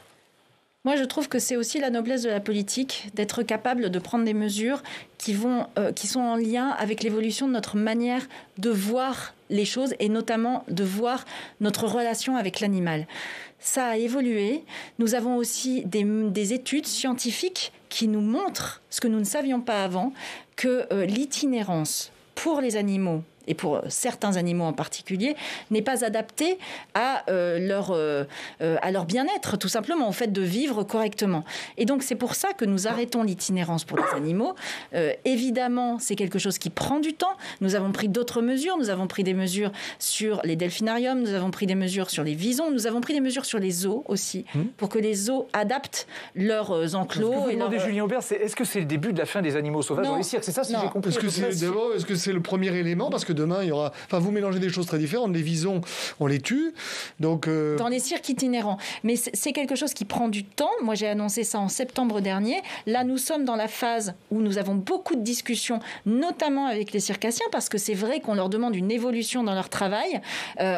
Speaker 2: Moi, je trouve que c'est aussi la noblesse de la politique d'être capable de prendre des mesures qui sont en lien avec l'évolution de notre manière de voir les choses et notamment de voir notre relation avec l'animal. Ça a évolué. Nous avons aussi des études scientifiques qui nous montrent ce que nous ne savions pas avant, que l'itinérance pour les animaux et pour certains animaux en particulier, n'est pas adapté à leur bien-être, tout simplement, au fait de vivre correctement. Et donc, c'est pour ça que nous arrêtons l'itinérance pour les animaux. Évidemment, c'est quelque chose qui prend du temps. Nous avons pris d'autres mesures. Nous avons pris des mesures sur les delphinariums, nous avons pris des mesures sur les visons, nous avons pris des mesures sur les zoos aussi, pour que les zoos adaptent leurs enclos.
Speaker 1: Ce que vous demandez, Julien Aubert, est-ce que c'est le début de la fin des animaux sauvages dans les cirques? C'est ça, si j'ai compris.
Speaker 6: Est-ce que c'est le premier élément? Parce que demain, il y aura... Enfin, vous mélangez des choses très différentes. Les visons, on les tue. Donc,
Speaker 2: dans les cirques itinérants. Mais c'est quelque chose qui prend du temps. Moi, j'ai annoncé ça en septembre dernier. Là, nous sommes dans la phase où nous avons beaucoup de discussions, notamment avec les circassiens, parce que c'est vrai qu'on leur demande une évolution dans leur travail.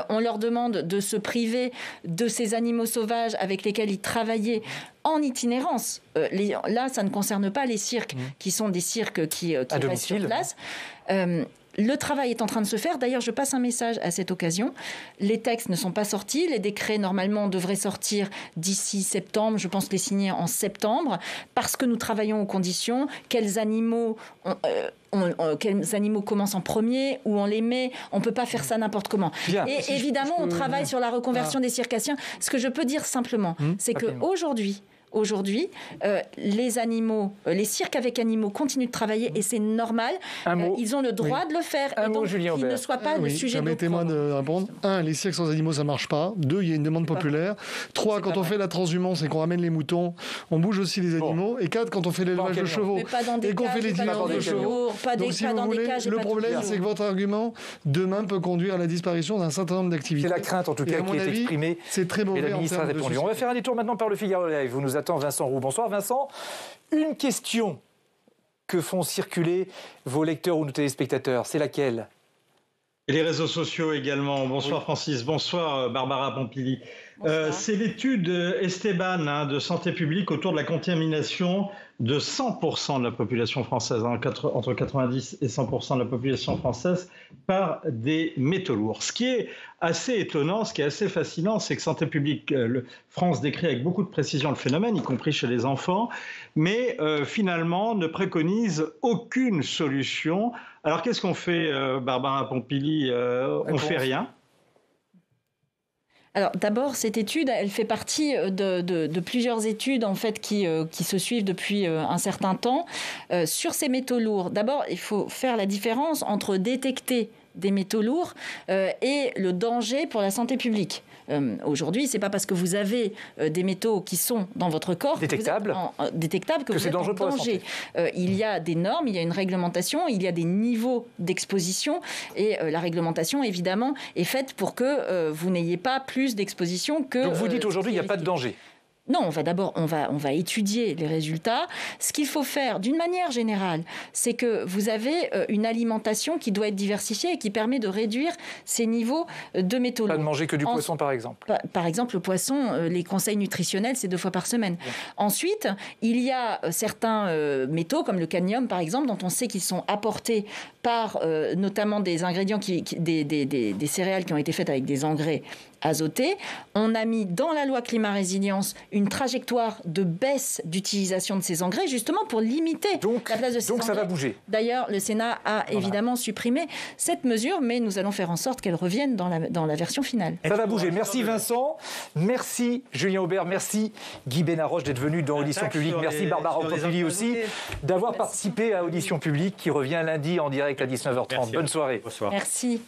Speaker 2: On leur demande de se priver de ces animaux sauvages avec lesquels ils travaillaient en itinérance. Là, ça ne concerne pas les cirques, qui sont des cirques qui restent sur place. Le travail est en train de se faire. D'ailleurs, je passe un message à cette occasion. Les textes ne sont pas sortis. Les décrets, normalement, devraient sortir d'ici septembre. Je pense les signer en septembre, parce que nous travaillons aux conditions. Quels animaux commencent en premier, où on les met. On ne peut pas faire ça n'importe comment. Bien, et évidemment, on travaille sur la reconversion des circassiens. Ce que je peux dire simplement, c'est qu'aujourd'hui, les animaux, les cirques avec animaux continuent de travailler et c'est normal. Ils ont le droit de le faire. Et donc, qu'il ne soit pas le sujet de
Speaker 6: permettez-moi de répondre. 1, les cirques sans animaux, ça ne marche pas. 2, il y a une demande populaire. 3, quand on fait la transhumance et qu'on ramène les moutons, on bouge aussi les animaux. Et 4, quand on fait l'élevage de chevaux et qu'on fait l'itinérance de chevaux. Donc, si vous voulez, le problème, c'est que votre argument, demain, peut conduire à la disparition d'un certain nombre d'activités.
Speaker 1: C'est la crainte, en tout cas, qui est exprimée.
Speaker 6: C'est très mauvais.
Speaker 1: Et la ministre a répondu. On va faire un détour maintenant par le Figaro Live. Vous nous attend Vincent Roux. Bonsoir Vincent. Une question que font circuler vos lecteurs ou nos téléspectateurs, c'est laquelle?
Speaker 8: Et les réseaux sociaux également. Bonsoir Francis, bonsoir Barbara Pompili. C'est l'étude Esteban de Santé publique autour de la contamination de 100% de la population française, entre 90 et 100% de la population française par des métaux lourds. Ce qui est assez étonnant, ce qui est assez fascinant, c'est que Santé publique France décrit avec beaucoup de précision le phénomène, y compris chez les enfants, mais finalement ne préconise aucune solution. Alors qu'est-ce qu'on fait, Barbara Pompili? On fait rien.
Speaker 2: Alors d'abord, cette étude, elle fait partie de plusieurs études en fait qui se suivent depuis un certain temps sur ces métaux lourds. D'abord, il faut faire la différence entre détecter des métaux lourds et le danger pour la santé publique. Aujourd'hui, c'est pas parce que vous avez des métaux qui sont dans votre corps détectables que vous êtes en danger. Il y a des normes, il y a une réglementation, il y a des niveaux d'exposition et la réglementation, évidemment, est faite pour que vous n'ayez pas plus d'exposition que...
Speaker 1: Donc vous dites aujourd'hui, il n'y a pas de danger?
Speaker 2: Non, on va étudier les résultats. Ce qu'il faut faire, d'une manière générale, c'est que vous avez une alimentation qui doit être diversifiée et qui permet de réduire ces niveaux de métaux lourds.
Speaker 1: Pas de manger que du poisson, par exemple.
Speaker 2: Par exemple, le poisson, les conseils nutritionnels, c'est 2 fois par semaine. Bien. Ensuite, il y a certains métaux, comme le cadmium, par exemple, dont on sait qu'ils sont apportés par notamment des ingrédients, des céréales qui ont été faites avec des engrais azotés. On a mis dans la loi climat-résilience une trajectoire de baisse d'utilisation de ces engrais, justement pour limiter la place de ces engrais.
Speaker 1: Donc ça va bouger.
Speaker 2: D'ailleurs, le Sénat a évidemment supprimé cette mesure, mais nous allons faire en sorte qu'elle revienne dans la version finale.
Speaker 1: Ça va bouger. Merci Vincent, merci Julien Aubert, merci Guy Benaroche d'être venu dans Audition publique, merci Barbara Pompili aussi d'avoir participé à Audition publique qui revient lundi en direct à 19h30. Merci.
Speaker 2: Bonne soirée.
Speaker 7: Bonsoir.
Speaker 2: Merci.